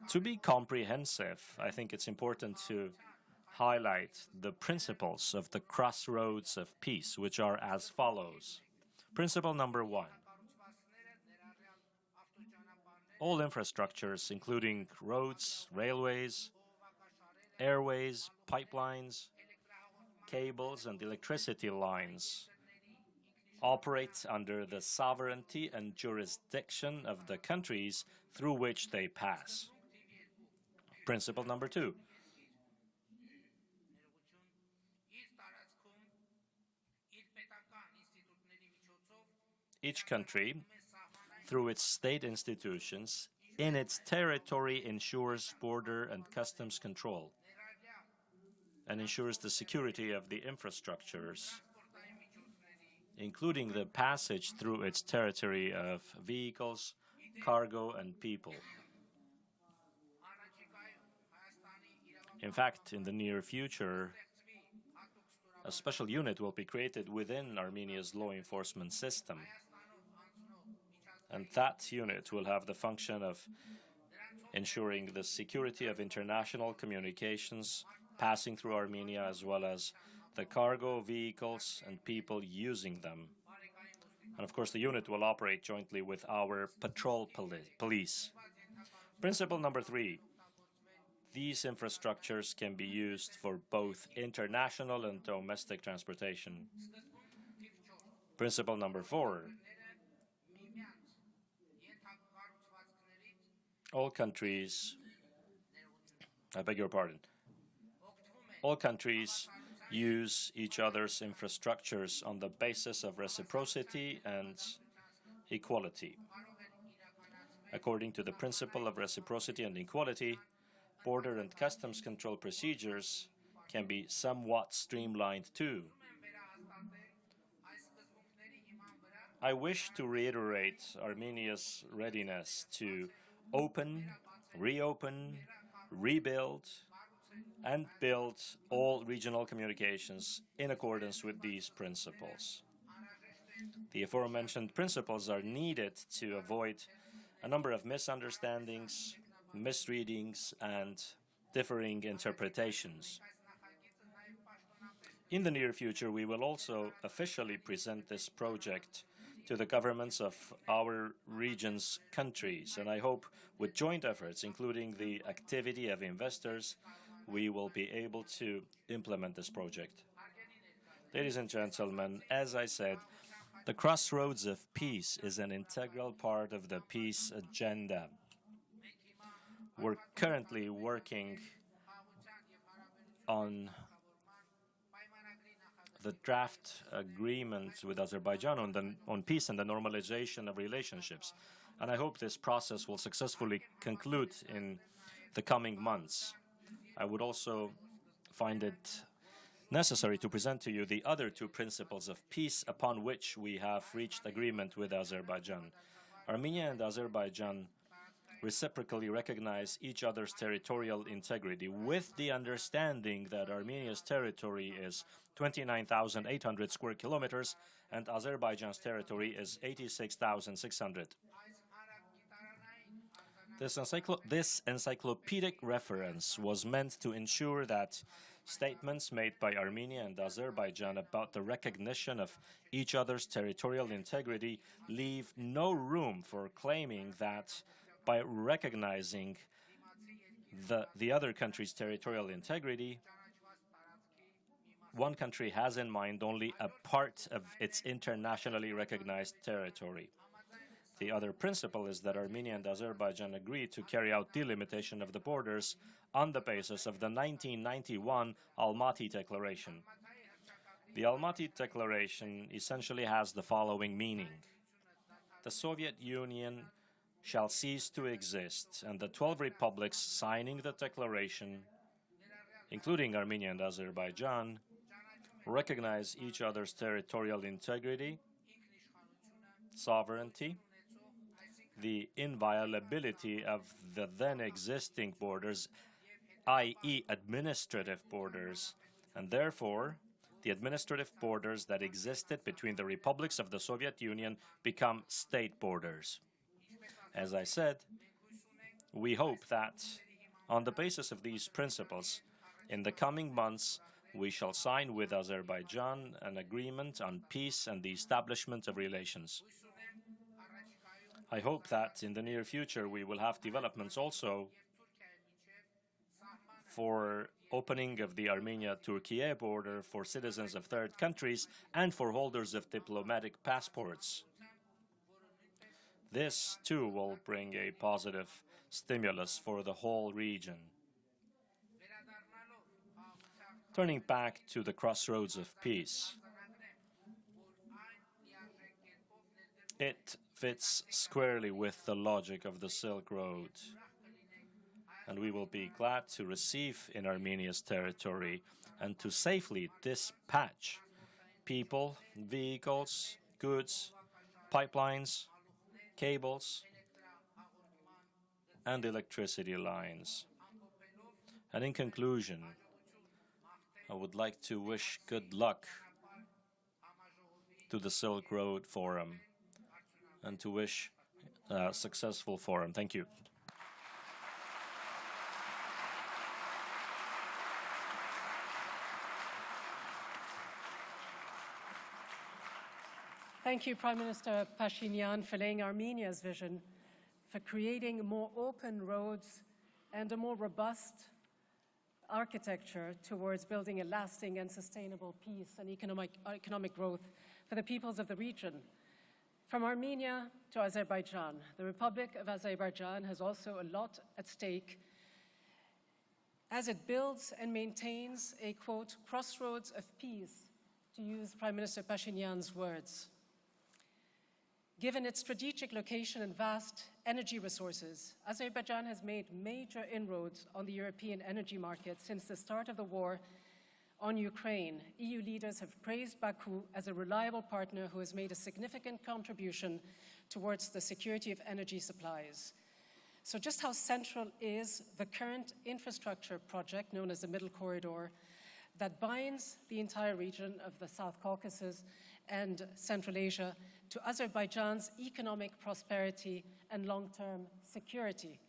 To be comprehensive, I think it's important to highlight the principles of the crossroads of peace, which are as follows. Principle number 1. All infrastructures, including roads, railways, airways, pipelines, cables, and electricity lines, operate under the sovereignty and jurisdiction of the countries through which they pass. Principle number 2. Each country, through its state institutions, in its territory ensures border and customs control and ensures the security of the infrastructures, including the passage through its territory of vehicles, cargo, and people. In fact, in the near future, a special unit will be created within Armenia's law enforcement system. And that unit will have the function of ensuring the security of international communications passing through Armenia, as well as the cargo, vehicles, and people using them. And of course, the unit will operate jointly with our patrol police. Principle number 3. These infrastructures can be used for both international and domestic transportation. Principle number 4. All countries, I beg your pardon, all countries use each other's infrastructures on the basis of reciprocity and equality. According to the principle of reciprocity and equality, border and customs control procedures can be somewhat streamlined too. I wish to reiterate Armenia's readiness to open, reopen, rebuild, and build all regional communications in accordance with these principles. The aforementioned principles are needed to avoid a number of misunderstandings, misreadings, and differing interpretations. In the near future, we will also officially present this project to the governments of our region's countries, and I hope with joint efforts, including the activity of investors, we will be able to implement this project. Ladies and gentlemen, as I said, the crossroads of peace is an integral part of the peace agenda. We're currently working on the draft agreement with Azerbaijan on peace and the normalization of relationships. And I hope this process will successfully conclude in the coming months. I would also find it necessary to present to you the other 2 principles of peace upon which we have reached agreement with Azerbaijan. Armenia and Azerbaijan reciprocally recognize each other's territorial integrity, with the understanding that Armenia's territory is 29,800 square kilometers and Azerbaijan's territory is 86,600. This encyclopedic reference was meant to ensure that statements made by Armenia and Azerbaijan about the recognition of each other's territorial integrity leave no room for claiming that by recognizing the other country's territorial integrity, one country has in mind only a part of its internationally recognized territory. The other principle is that Armenia and Azerbaijan agreed to carry out delimitation of the borders on the basis of the 1991 Almaty Declaration. The Almaty Declaration essentially has the following meaning: the Soviet Union shall cease to exist, and the 12 republics signing the declaration, including Armenia and Azerbaijan, recognize each other's territorial integrity, sovereignty, the inviolability of the then existing borders, i.e. administrative borders, and therefore the administrative borders that existed between the republics of the Soviet Union become state borders. As I said, We hope that, on the basis of these principles, in the coming months, we shall sign with Azerbaijan an agreement on peace and the establishment of relations. I hope that in the near future we will have developments also for opening of the Armenia-Turkey border for citizens of third countries and for holders of diplomatic passports. This, too, will bring a positive stimulus for the whole region. Turning back to the crossroads of peace, it fits squarely with the logic of the Silk Road, and we will be glad to receive in Armenia's territory and to safely dispatch people, vehicles, goods, pipelines, cables, and electricity lines. And in conclusion, I would like to wish good luck to the Silk Road Forum and to wish a successful forum. Thank you. Thank you, Prime Minister Pashinyan, for laying Armenia's vision for creating more open roads and a more robust architecture towards building a lasting and sustainable peace and economic growth for the peoples of the region. From Armenia to Azerbaijan, the Republic of Azerbaijan has also a lot at stake as it builds and maintains a, quote, crossroads of peace, to use Prime Minister Pashinyan's words. Given its strategic location and vast energy resources, Azerbaijan has made major inroads on the European energy market since the start of the war on Ukraine. EU leaders have praised Baku as a reliable partner who has made a significant contribution towards the security of energy supplies. So just how central is the current infrastructure project known as the Middle Corridor that binds the entire region of the South Caucasus and Central Asia to Azerbaijan's economic prosperity and long-term security?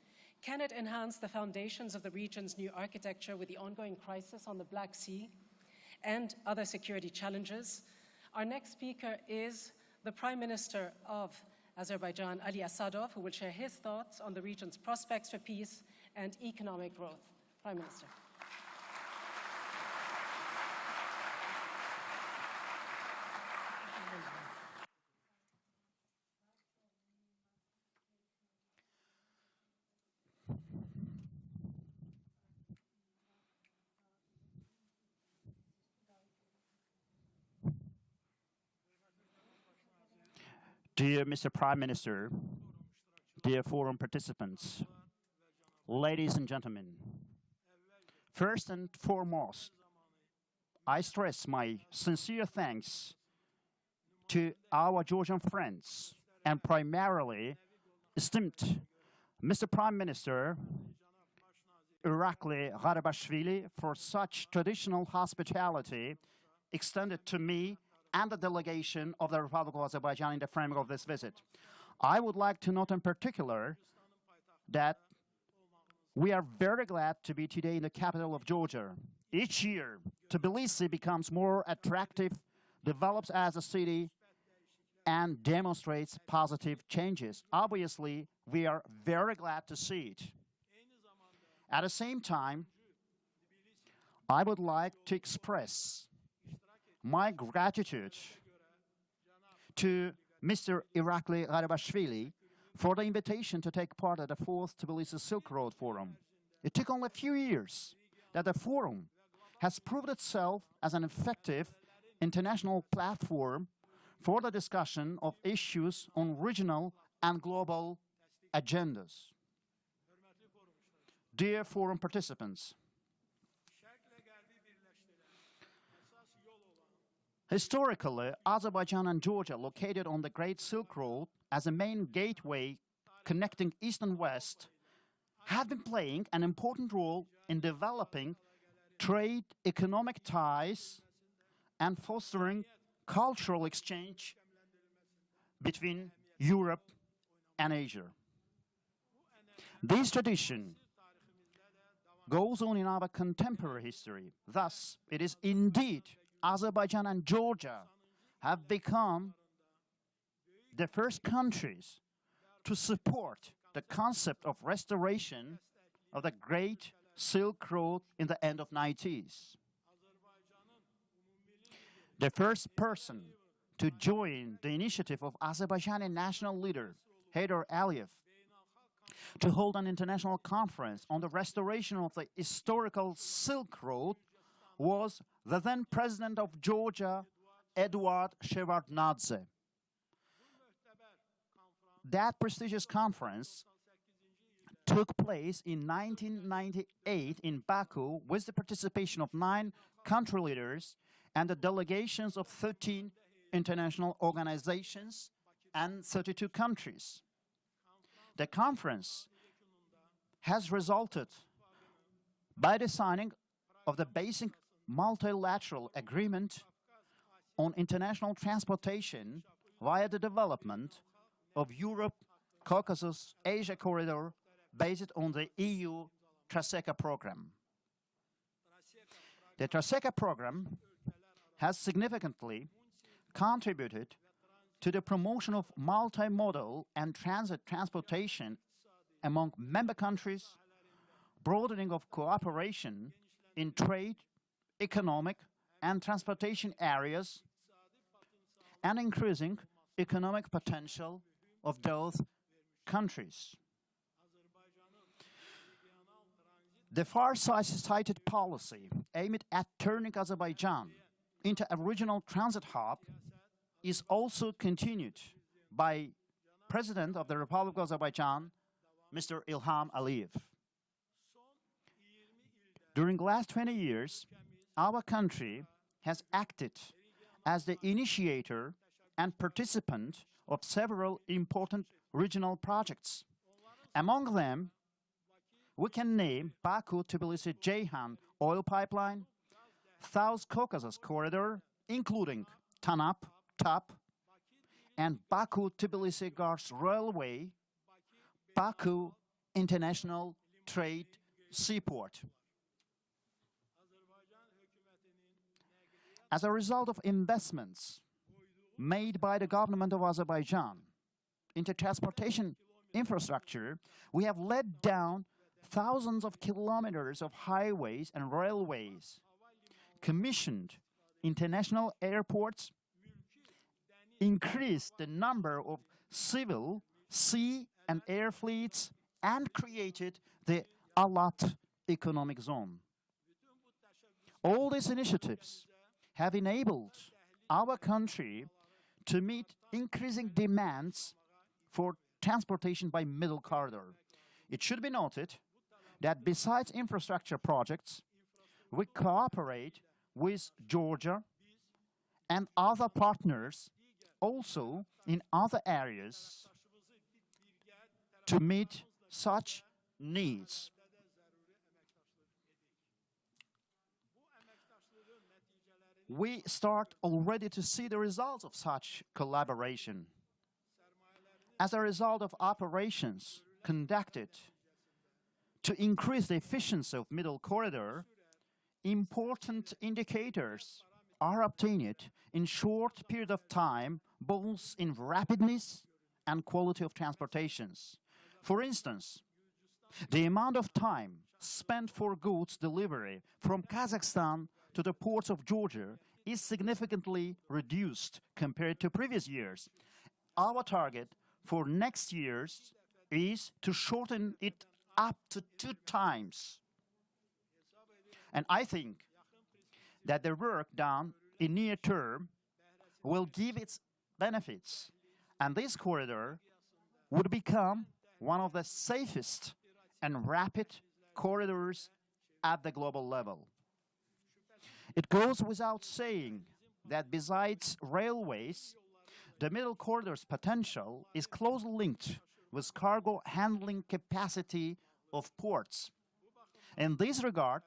Can it enhance the foundations of the region's new architecture with the ongoing crisis on the Black Sea and other security challenges? Our next speaker is the Prime Minister of Azerbaijan, Ali Asadov, who will share his thoughts on the region's prospects for peace and economic growth. Prime Minister. Dear Mr. Prime Minister, dear forum participants, ladies and gentlemen, first and foremost, I stress my sincere thanks to our Georgian friends and primarily esteemed Mr. Prime Minister Irakli Garibashvili for such traditional hospitality extended to me and the delegation of the Republic of Azerbaijan in the framework of this visit. I would like to note in particular that we are very glad to be today in the capital of Georgia. Each year, Tbilisi becomes more attractive, develops as a city, and demonstrates positive changes. Obviously, we are very glad to see it. At the same time, I would like to express my gratitude to Mr. Irakli Garibashvili for the invitation to take part at the 4th Tbilisi Silk Road Forum. It took only a few years that the forum has proved itself as an effective international platform for the discussion of issues on regional and global agendas. Dear forum participants, historically, Azerbaijan and Georgia, located on the Great Silk Road as a main gateway connecting East and West, have been playing an important role in developing trade, economic ties, and fostering cultural exchange between Europe and Asia. This tradition goes on in our contemporary history. Thus, it is indeed Azerbaijan and Georgia have become the first countries to support the concept of restoration of the Great Silk Road in the end of 90s. The first person to join the initiative of Azerbaijani national leader Heydar Aliyev to hold an international conference on the restoration of the historical Silk Road was the then president of Georgia, Eduard Shevardnadze. That prestigious conference took place in 1998 in Baku with the participation of 9 country leaders and the delegations of 13 international organizations and 32 countries. The conference has resulted by the signing of the basic multilateral agreement on international transportation via the development of Europe-Caucasus-Asia corridor based on the EU Traseka program. The Traseka program has significantly contributed to the promotion of multimodal and transit transportation among member countries, broadening of cooperation in trade, economic, and transportation areas, and increasing economic potential of those countries. The far-sighted policy aimed at turning Azerbaijan into a regional transit hub is also continued by President of the Republic of Azerbaijan, Mr. Ilham Aliyev. During the last 20 years, our country has acted as the initiator and participant of several important regional projects. Among them, we can name Baku-Tbilisi-Ceyhan oil pipeline, South Caucasus corridor, including TANAP, TAP, and Baku-Tbilisi-Kars Railway, Baku International Trade Seaport. As a result of investments made by the government of Azerbaijan into transportation infrastructure, we have laid down thousands of kilometers of highways and railways, commissioned international airports, increased the number of civil, sea, and air fleets, and created the Alat economic zone. All these initiatives have enabled our country to meet increasing demands for transportation by middle corridor. It should be noted that besides infrastructure projects, we cooperate with Georgia and other partners also in other areas to meet such needs. We start already to see the results of such collaboration. As a result of operations conducted to increase the efficiency of middle corridor, important indicators are obtained in short period of time, both in rapidness and quality of transportations. For instance, the amount of time spent for goods delivery from Kazakhstan to the ports of Georgia is significantly reduced compared to previous years. Our target for next years is to shorten it up to 2 times. And I think that the work done in near term will give its benefits, and this corridor would become one of the safest and rapid corridors at the global level. It goes without saying that besides railways, the middle corridor's potential is closely linked with cargo handling capacity of ports. In this regard,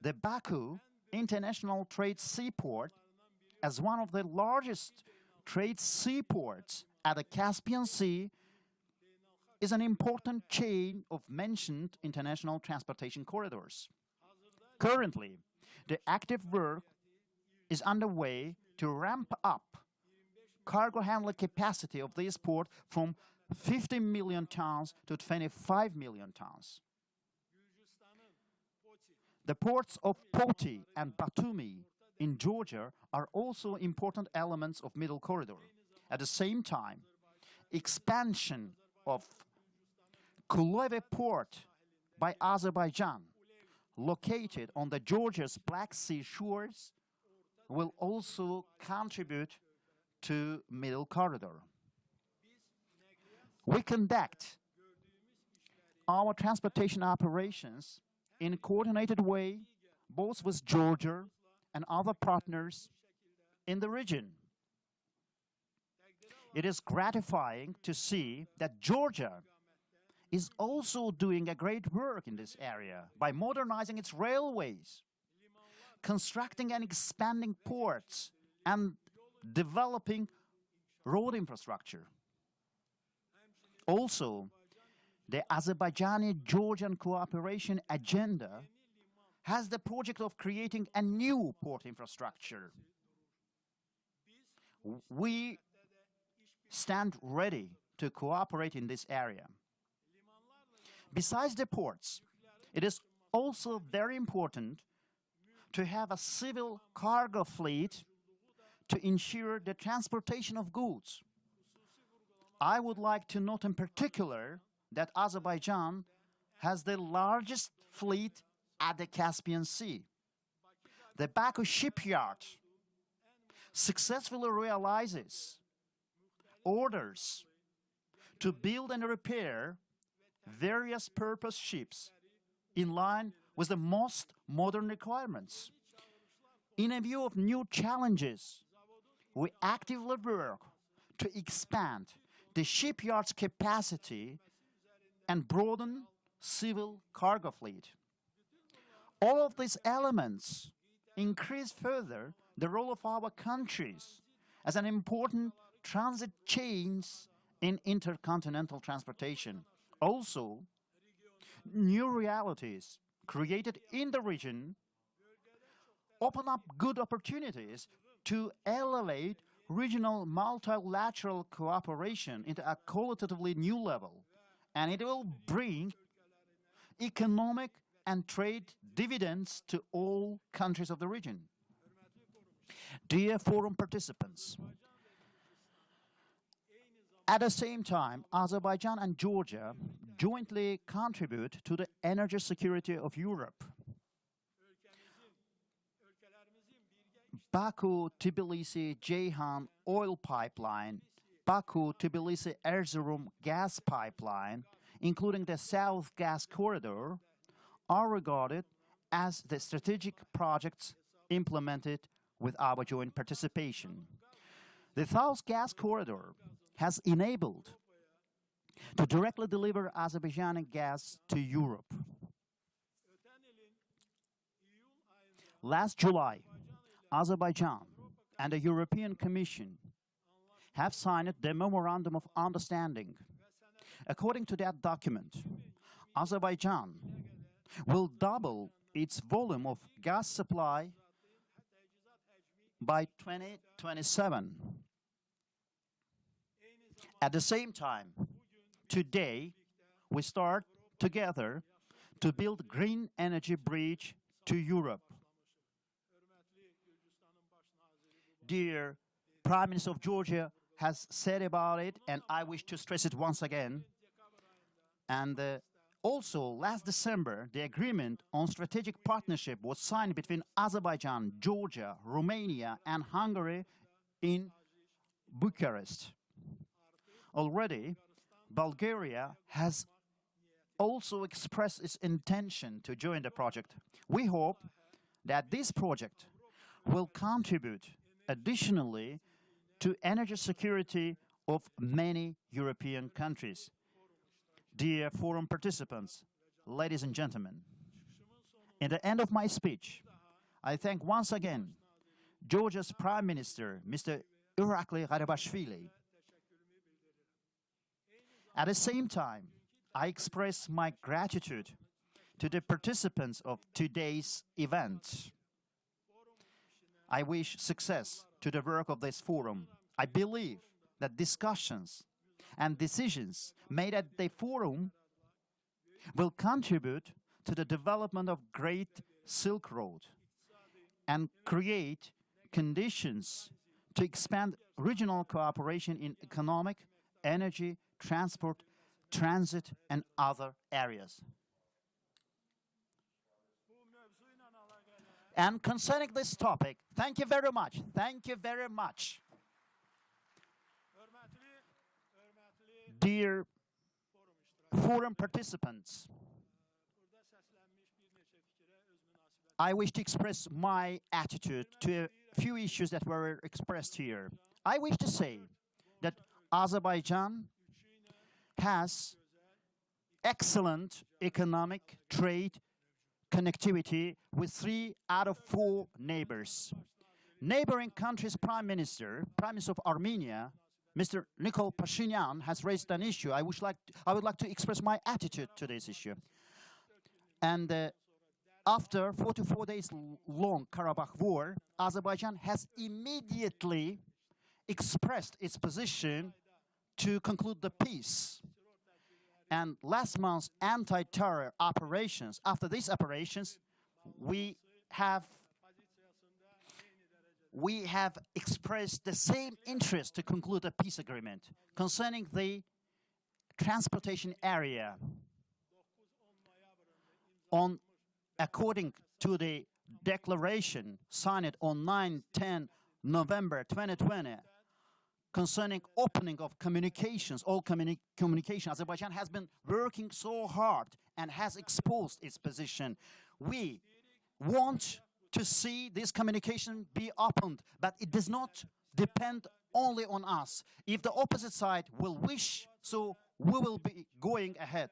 the Baku International Trade Seaport, as one of the largest trade seaports at the Caspian Sea, is an important chain of mentioned international transportation corridors. Currently, the active work is underway to ramp up cargo handling capacity of this port from 50 million tons to 25 million tons. The ports of Poti and Batumi in Georgia are also important elements of Middle Corridor. At the same time, expansion of Kuleve port by Azerbaijan, located on the Georgia's Black Sea shores, will also contribute to Middle Corridor. We conduct our transportation operations in a coordinated way, both with Georgia and other partners in the region. It is gratifying to see that Georgia is also doing a great work in this area by modernizing its railways, constructing and expanding ports, and developing road infrastructure. Also, the Azerbaijani-Georgian cooperation agenda has the project of creating a new port infrastructure. We stand ready to cooperate in this area. Besides the ports, it is also very important to have a civil cargo fleet to ensure the transportation of goods. I would like to note in particular that Azerbaijan has the largest fleet at the Caspian Sea. The Baku shipyard successfully realizes orders to build and repair various purpose ships in line with the most modern requirements. In a view of new challenges, we actively work to expand the shipyard's capacity and broaden civil cargo fleet. All of these elements increase further the role of our countries as an important transit chains in intercontinental transportation. Also, new realities created in the region open up good opportunities to elevate regional multilateral cooperation into a qualitatively new level, and it will bring economic and trade dividends to all countries of the region. Dear forum participants, at the same time, Azerbaijan and Georgia jointly contribute to the energy security of Europe. Baku-Tbilisi-Ceyhan oil pipeline, Baku-Tbilisi-Erzurum gas pipeline, including the South Gas Corridor, are regarded as the strategic projects implemented with our joint participation. The South Gas Corridor has enabled to directly deliver Azerbaijani gas to Europe. Last July, Azerbaijan and the European Commission have signed the Memorandum of Understanding. According to that document, Azerbaijan will double its volume of gas supply by 2027. At the same time, today, we start together to build green energy bridge to Europe. Dear Prime Minister of Georgia has said about it, and I wish to stress it once again. And also, last December, the agreement on strategic partnership was signed between Azerbaijan, Georgia, Romania, and Hungary in Bucharest. Already, Bulgaria has also expressed its intention to join the project. We hope that this project will contribute additionally to energy security of many European countries. Dear forum participants, ladies and gentlemen, in the end of my speech, I thank once again Georgia's Prime Minister, Mr. Irakli Garibashvili. At the same time, I express my gratitude to the participants of today's event. I wish success to the work of this forum. I believe that discussions and decisions made at the forum will contribute to the development of Great Silk Road and create conditions to expand regional cooperation in economic, energy, transport, transit, and other areas. And concerning this topic, thank you very much. Thank you very much. Dear forum participants, I wish to express my attitude to a few issues that were expressed here. I wish to say that Azerbaijan has excellent economic, trade, connectivity with 3 out of 4 neighbors. Neighboring country's Prime Minister of Armenia, Mr. Nikol Pashinyan, has raised an issue. I would like to express my attitude to this issue. And after 44 days long Karabakh war, Azerbaijan has immediately expressed its position to conclude the peace. And last month's anti-terror operations, after these operations, we have expressed the same interest to conclude a peace agreement concerning the transportation area. According to the declaration signed on 9-10 November 2020, concerning opening of communications, all communication, Azerbaijan has been working so hard and has exposed its position. We want to see this communication be opened, but it does not depend only on us. If the opposite side will wish, so we will be going ahead.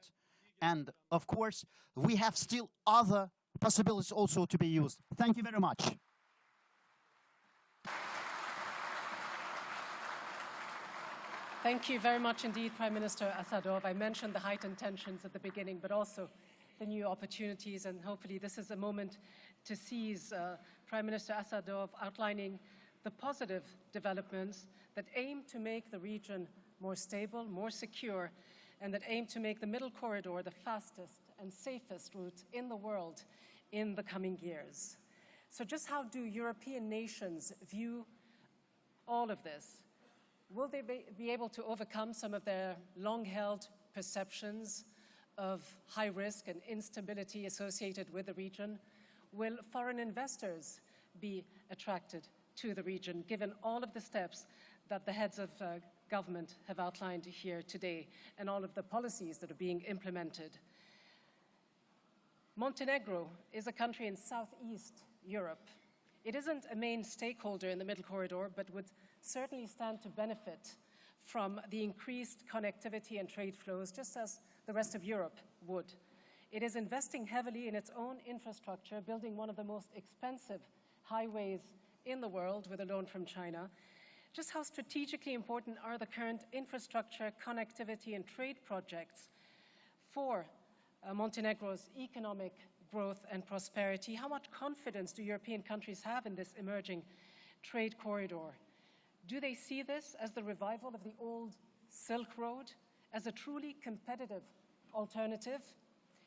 And of course, we have still other possibilities also to be used. Thank you very much. Thank you very much indeed, Prime Minister Asadov. I mentioned the heightened tensions at the beginning, but also the new opportunities, and hopefully this is a moment to seize Prime Minister Asadov outlining the positive developments that aim to make the region more stable, more secure, and that aim to make the Middle Corridor the fastest and safest route in the world in the coming years. So just how do European nations view all of this? Will they be able to overcome some of their long-held perceptions of high risk and instability associated with the region? Will foreign investors be attracted to the region, given all of the steps that the heads of government have outlined here today and all of the policies that are being implemented? Montenegro is a country in Southeast Europe. It isn't a main stakeholder in the Middle Corridor, but would certainly stand to benefit from the increased connectivity and trade flows, just as the rest of Europe would. It is investing heavily in its own infrastructure, building one of the most expensive highways in the world with a loan from China. Just how strategically important are the current infrastructure, connectivity, and trade projects for Montenegro's economic growth and prosperity? How much confidence do European countries have in this emerging trade corridor? Do they see this as the revival of the old Silk Road, as a truly competitive alternative?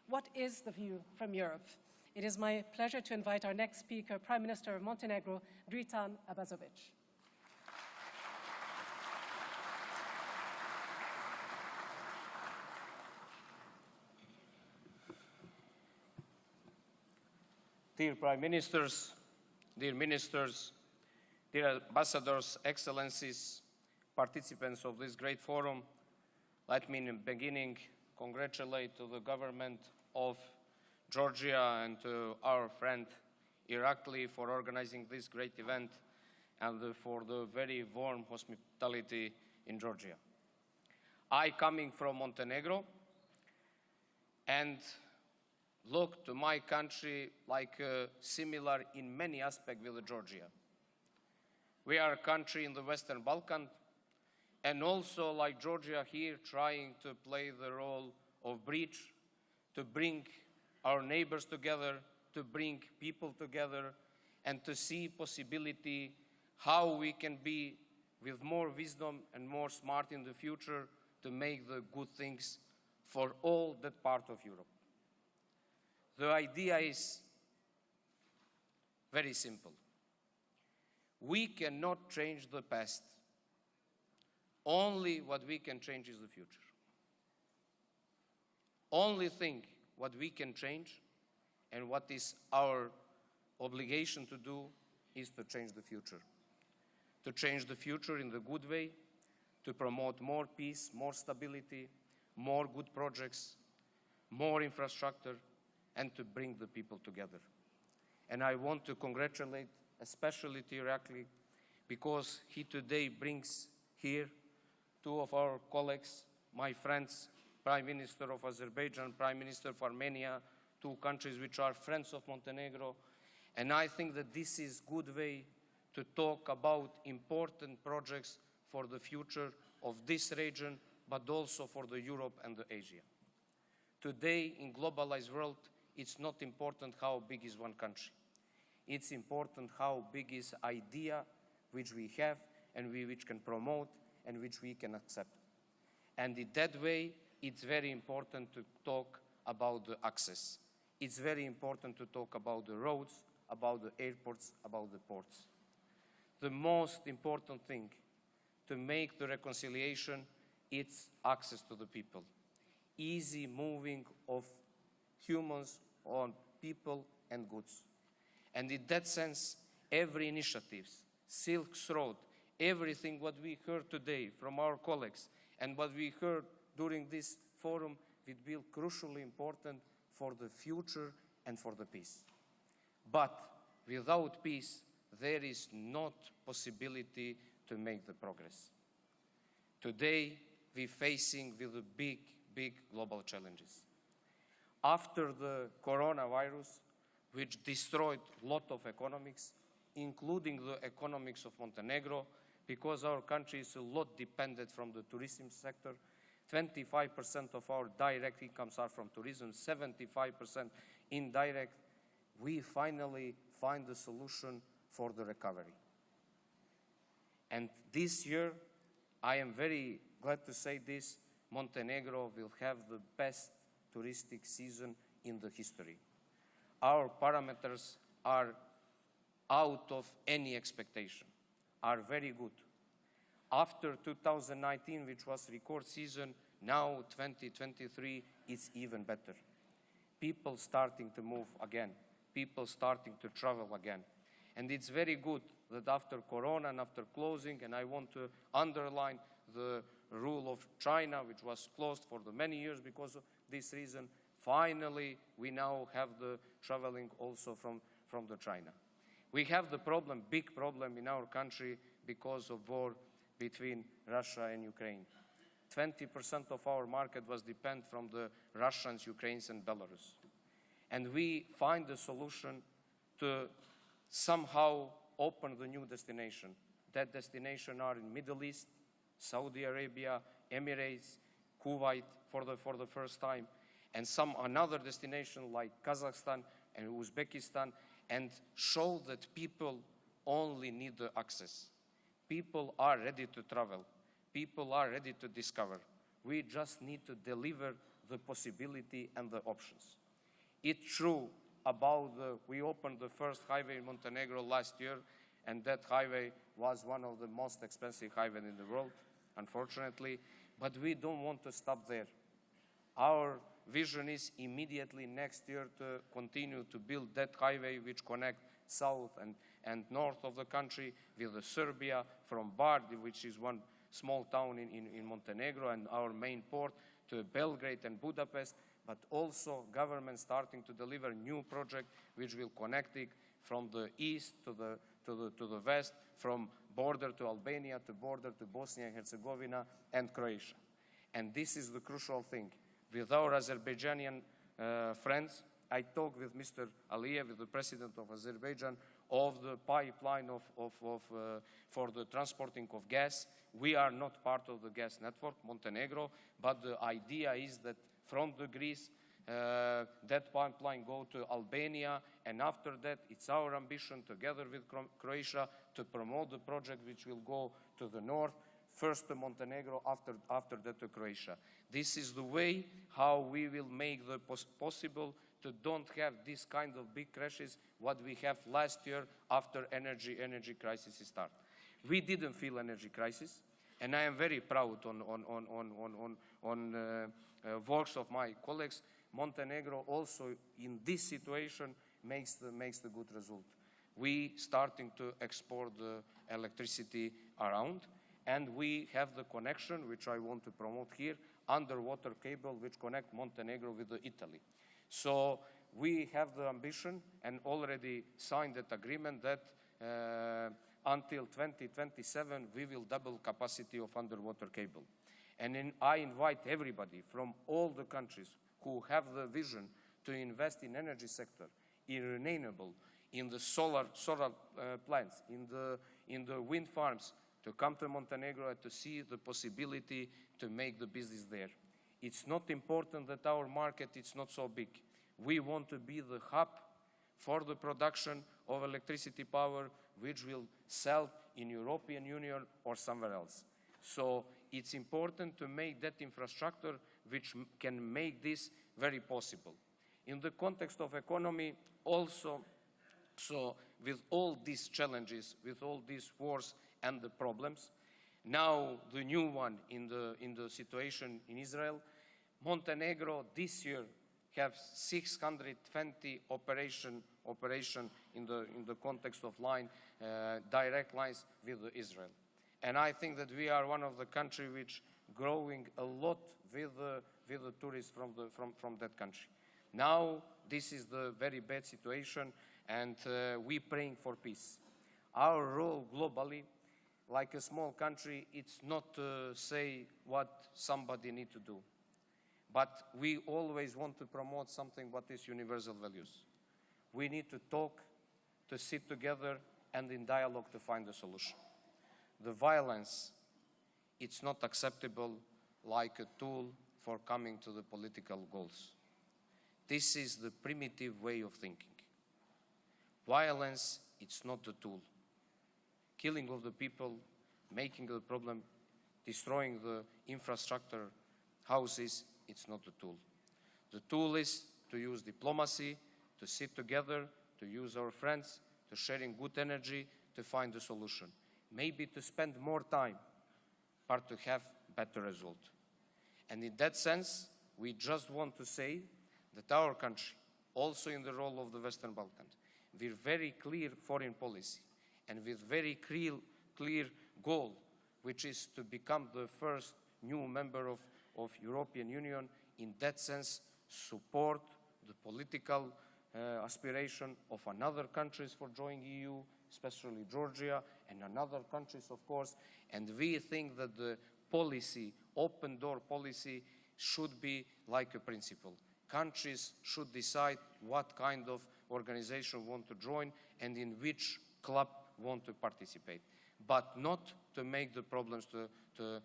What is the view from Europe? It is my pleasure to invite our next speaker, Prime Minister of Montenegro, Dritan Abazovic. Dear Prime Ministers, dear Ministers, dear Ambassadors, Excellencies, participants of this great forum, let me in the beginning congratulate the government of Georgia and to our friend Irakli for organizing this great event and for the very warm hospitality in Georgia. I coming from Montenegro and look to my country like similar in many aspects with Georgia. We are a country in the Western Balkans, and also, like Georgia here, trying to play the role of bridge, to bring our neighbors together, to bring people together, and to see possibility how we can be with more wisdom and more smart in the future to make the good things for all that part of Europe. The idea is very simple. We cannot change the past. Only what we can change is the future. Only thing what we can change and what is our obligation to do is to change the future. To change the future in the good way, to promote more peace, more stability, more good projects, more infrastructure, and to bring the people together. And I want to congratulate especially Irakli, because he today brings here two of our colleagues, my friends, Prime Minister of Azerbaijan, Prime Minister of Armenia, two countries which are friends of Montenegro. And I think that this is a good way to talk about important projects for the future of this region, but also for the Europe and the Asia. Today, in globalized world, it's not important how big is one country. It's important how big is idea which we have and which can promote and which we can accept. And in that way, it's very important to talk about the access. It's very important to talk about the roads, about the airports, about the ports. The most important thing to make the reconciliation is access to the people. Easy moving of humans on people and goods. And in that sense, every initiative, Silk Road, everything what we heard today from our colleagues and what we heard during this forum will be crucially important for the future and for the peace. But without peace, there is not possibility to make the progress. Today, we're facing with the big, big global challenges. After the coronavirus, which destroyed a lot of economics, including the economics of Montenegro, because our country is a lot dependent from the tourism sector. 25% of our direct incomes are from tourism, 75% indirect. We finally find the solution for the recovery. And this year, I am very glad to say this, Montenegro will have the best touristic season in the history. Our parameters are out of any expectation, are very good. After 2019, which was record season, now 2023 is even better. People starting to move again, people starting to travel again. And it's very good that after Corona and after closing, and I want to underline the rule of China, which was closed for the many years because of this reason, finally we now have the traveling also from the China. We have the problem, big problem in our country because of war between Russia and Ukraine. 20% of our market was dependent from the Russians, Ukrainians, and Belarus. And we find a solution to somehow open the new destination. That destination are in Middle East, Saudi Arabia, Emirates, Kuwait for the first time, and some another destination like Kazakhstan and Uzbekistan, and show that people only need the access. People are ready to travel. People are ready to discover. We just need to deliver the possibility and the options. It's true about we opened the first highway in Montenegro last year, and that highway was one of the most expensive highways in the world, unfortunately, but we don't want to stop there. Our vision is immediately next year to continue to build that highway which connects south and north of the country with Serbia, from Bar, which is one small town in Montenegro, and our main port, to Belgrade and Budapest, but also government starting to deliver new project which will connect it from the east to the west, from border to Albania to border to Bosnia and Herzegovina and Croatia. And this is the crucial thing. With our Azerbaijani friends, I talked with Mr. Aliyev, with the president of Azerbaijan, of the pipeline for the transporting of gas. We are not part of the gas network, Montenegro, but the idea is that from the Greece, that pipeline go to Albania, and after that, it's our ambition, together with Croatia, to promote the project which will go to the north, first to Montenegro, after that to Croatia. This is the way how we will make the possible to don't have this kind of big crashes what we have last year after energy crisis start. We didn't feel energy crisis, and I am very proud on works of my colleagues. Montenegro also in this situation makes the good result. We starting to export the electricity around, and we have the connection, which I want to promote here, underwater cable which connect Montenegro with Italy. So we have the ambition and already signed that agreement that until 2027 we will double capacity of underwater cable. And I invite everybody from all the countries who have the vision to invest in energy sector, in renewable, in the solar plants, in the wind farms, to come to Montenegro and to see the possibility to make the business there. It's not important that our market is not so big. We want to be the hub for the production of electricity power, which will sell in European Union or somewhere else. So it's important to make that infrastructure which can make this very possible. In the context of economy also, so with all these challenges, with all these wars and the problems, now the new one in the situation in Israel, Montenegro this year have 620 operation in the context of direct lines with Israel. And I think that we are one of the countries which growing a lot with the tourists from that country. Now this is the very bad situation, and we praying for peace. Our role globally, like a small country, it's not to say what somebody need to do. But we always want to promote something what is universal values. We need to talk, to sit together, and in dialogue to find a solution. The violence, it's not acceptable like a tool for coming to the political goals. This is the primitive way of thinking. Violence, it's not the tool. Killing of the people, making the problem, destroying the infrastructure, houses, it's not the tool. The tool is to use diplomacy, to sit together, to use our friends, to sharing good energy, to find a solution. Maybe to spend more time, but to have better result. And in that sense, we just want to say that our country, also in the role of the Western Balkans, with very clear foreign policy and with very clear goal, which is to become the first new member of European Union, in that sense, support the political aspiration of another countries for joining EU, especially Georgia, and another countries, of course. And we think that the policy, open door policy, should be like a principle. Countries should decide what kind of organization want to join and in which club want to participate, but not to make the problems to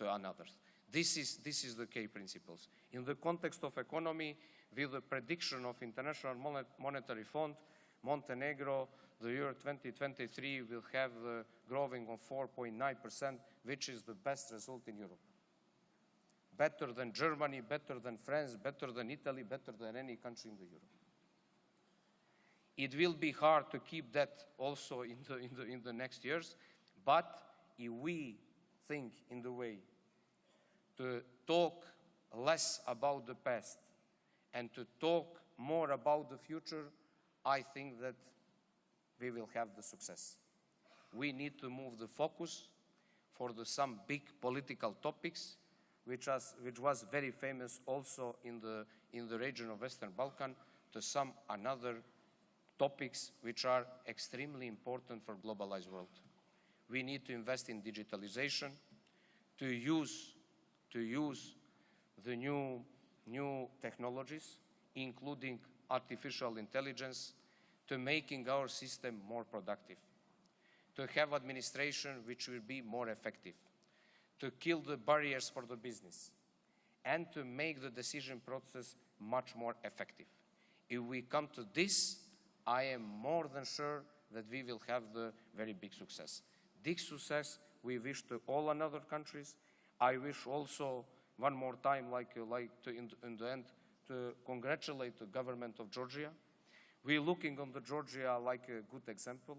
others. This is the key principles. In the context of economy, with the prediction of International Monetary Fund, Montenegro, the year 2023 will have the growing of 4.9%, which is the best result in Europe. Better than Germany, better than France, better than Italy, better than any country in Europe. It will be hard to keep that also in the next years, but if we think in the way to talk less about the past and to talk more about the future, I think that we will have the success. We need to move the focus for some big political topics, which was very famous also in the region of Western Balkan, to some another topics which are extremely important for globalized world. We need to invest in digitalization, to use the new technologies, including artificial intelligence, to making our system more productive, to have administration which will be more effective, to kill the barriers for the business, and to make the decision process much more effective. If we come to this, I am more than sure that we will have the very big success. This success we wish to all other countries. I wish also one more time, in the end, to congratulate the government of Georgia. We're looking on the Georgia like a good example.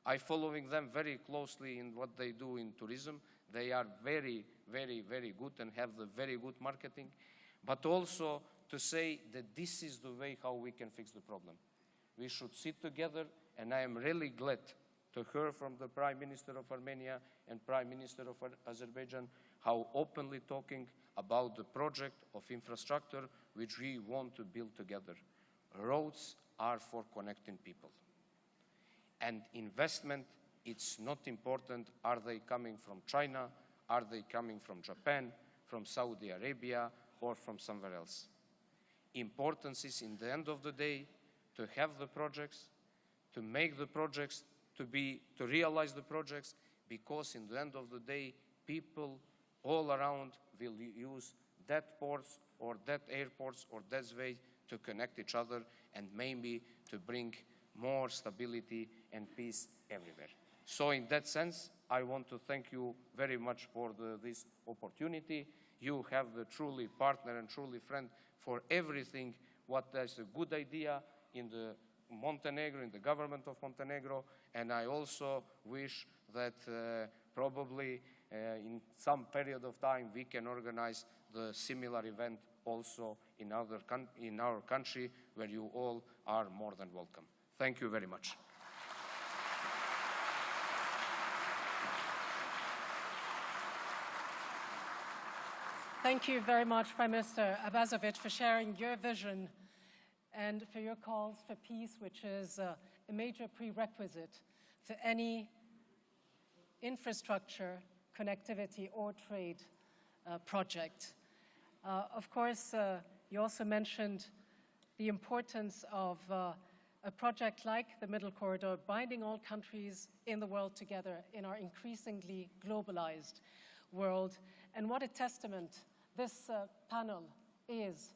I'm following them very closely in what they do in tourism. They are very, very, very good and have the very good marketing, but also to say that this is the way how we can fix the problem. We should sit together, and I am really glad to hear from the Prime Minister of Armenia and Prime Minister of Azerbaijan how openly talking about the project of infrastructure which we want to build together. Roads are for connecting people. And investment, it's not important, are they coming from China, are they coming from Japan, from Saudi Arabia, or from somewhere else. Importance is, in the end of the day, to have the projects, to make the projects, to realize the projects, because in the end of the day, people all around will use that ports or that airports or that way to connect each other and maybe to bring more stability and peace everywhere. So in that sense, I want to thank you very much for this opportunity. You have the truly partner and truly friend for everything what is a good idea in the Montenegro, in the government of Montenegro, and I also wish that probably in some period of time we can organize the similar event also in our country, where you all are more than welcome. Thank you very much. Thank you very much, Prime Minister Abazovic, for sharing your vision and for your calls for peace, which is a major prerequisite for any infrastructure, connectivity, or trade project. Of course, you also mentioned the importance of a project like the Middle Corridor, binding all countries in the world together in our increasingly globalized world, and what a testament this panel is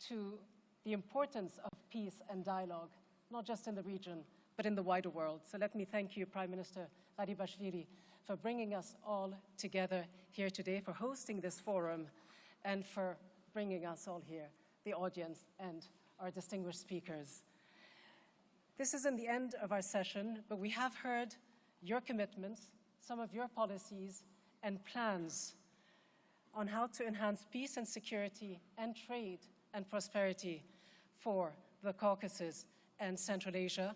to the importance of peace and dialogue, not just in the region, but in the wider world. So let me thank you, Prime Minister Garibashvili, for bringing us all together here today, for hosting this forum, and for bringing us all here, the audience and our distinguished speakers. This isn't the end of our session, but we have heard your commitments, some of your policies and plans on how to enhance peace and security and trade and prosperity for the Caucasus and Central Asia.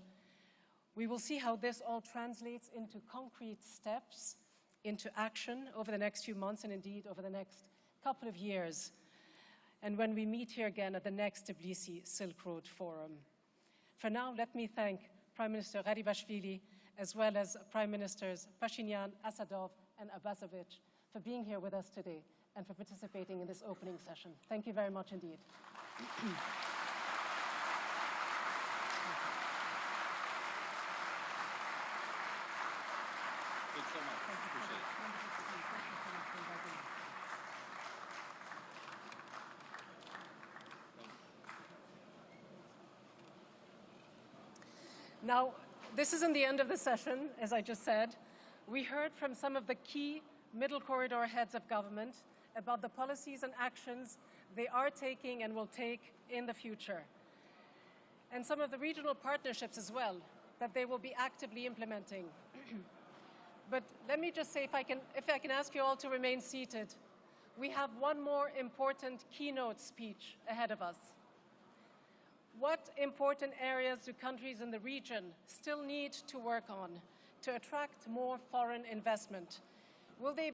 We will see how this all translates into concrete steps, into action over the next few months and indeed over the next couple of years, and when we meet here again at the next Tbilisi Silk Road Forum. For now, let me thank Prime Minister Garibashvili, as well as Prime Ministers Pashinyan, Asadov, and Abazovic for being here with us today and for participating in this opening session. Thank you very much indeed. Thanks so much. Appreciate it. Now, this isn't the end of the session, as I just said. We heard from some of the key Middle Corridor heads of government about the policies and actions they are taking and will take in the future, and some of the regional partnerships as well that they will be actively implementing. But let me just say, if I can ask you all to remain seated, we have one more important keynote speech ahead of us. What important areas do countries in the region still need to work on to attract more foreign investment? Will they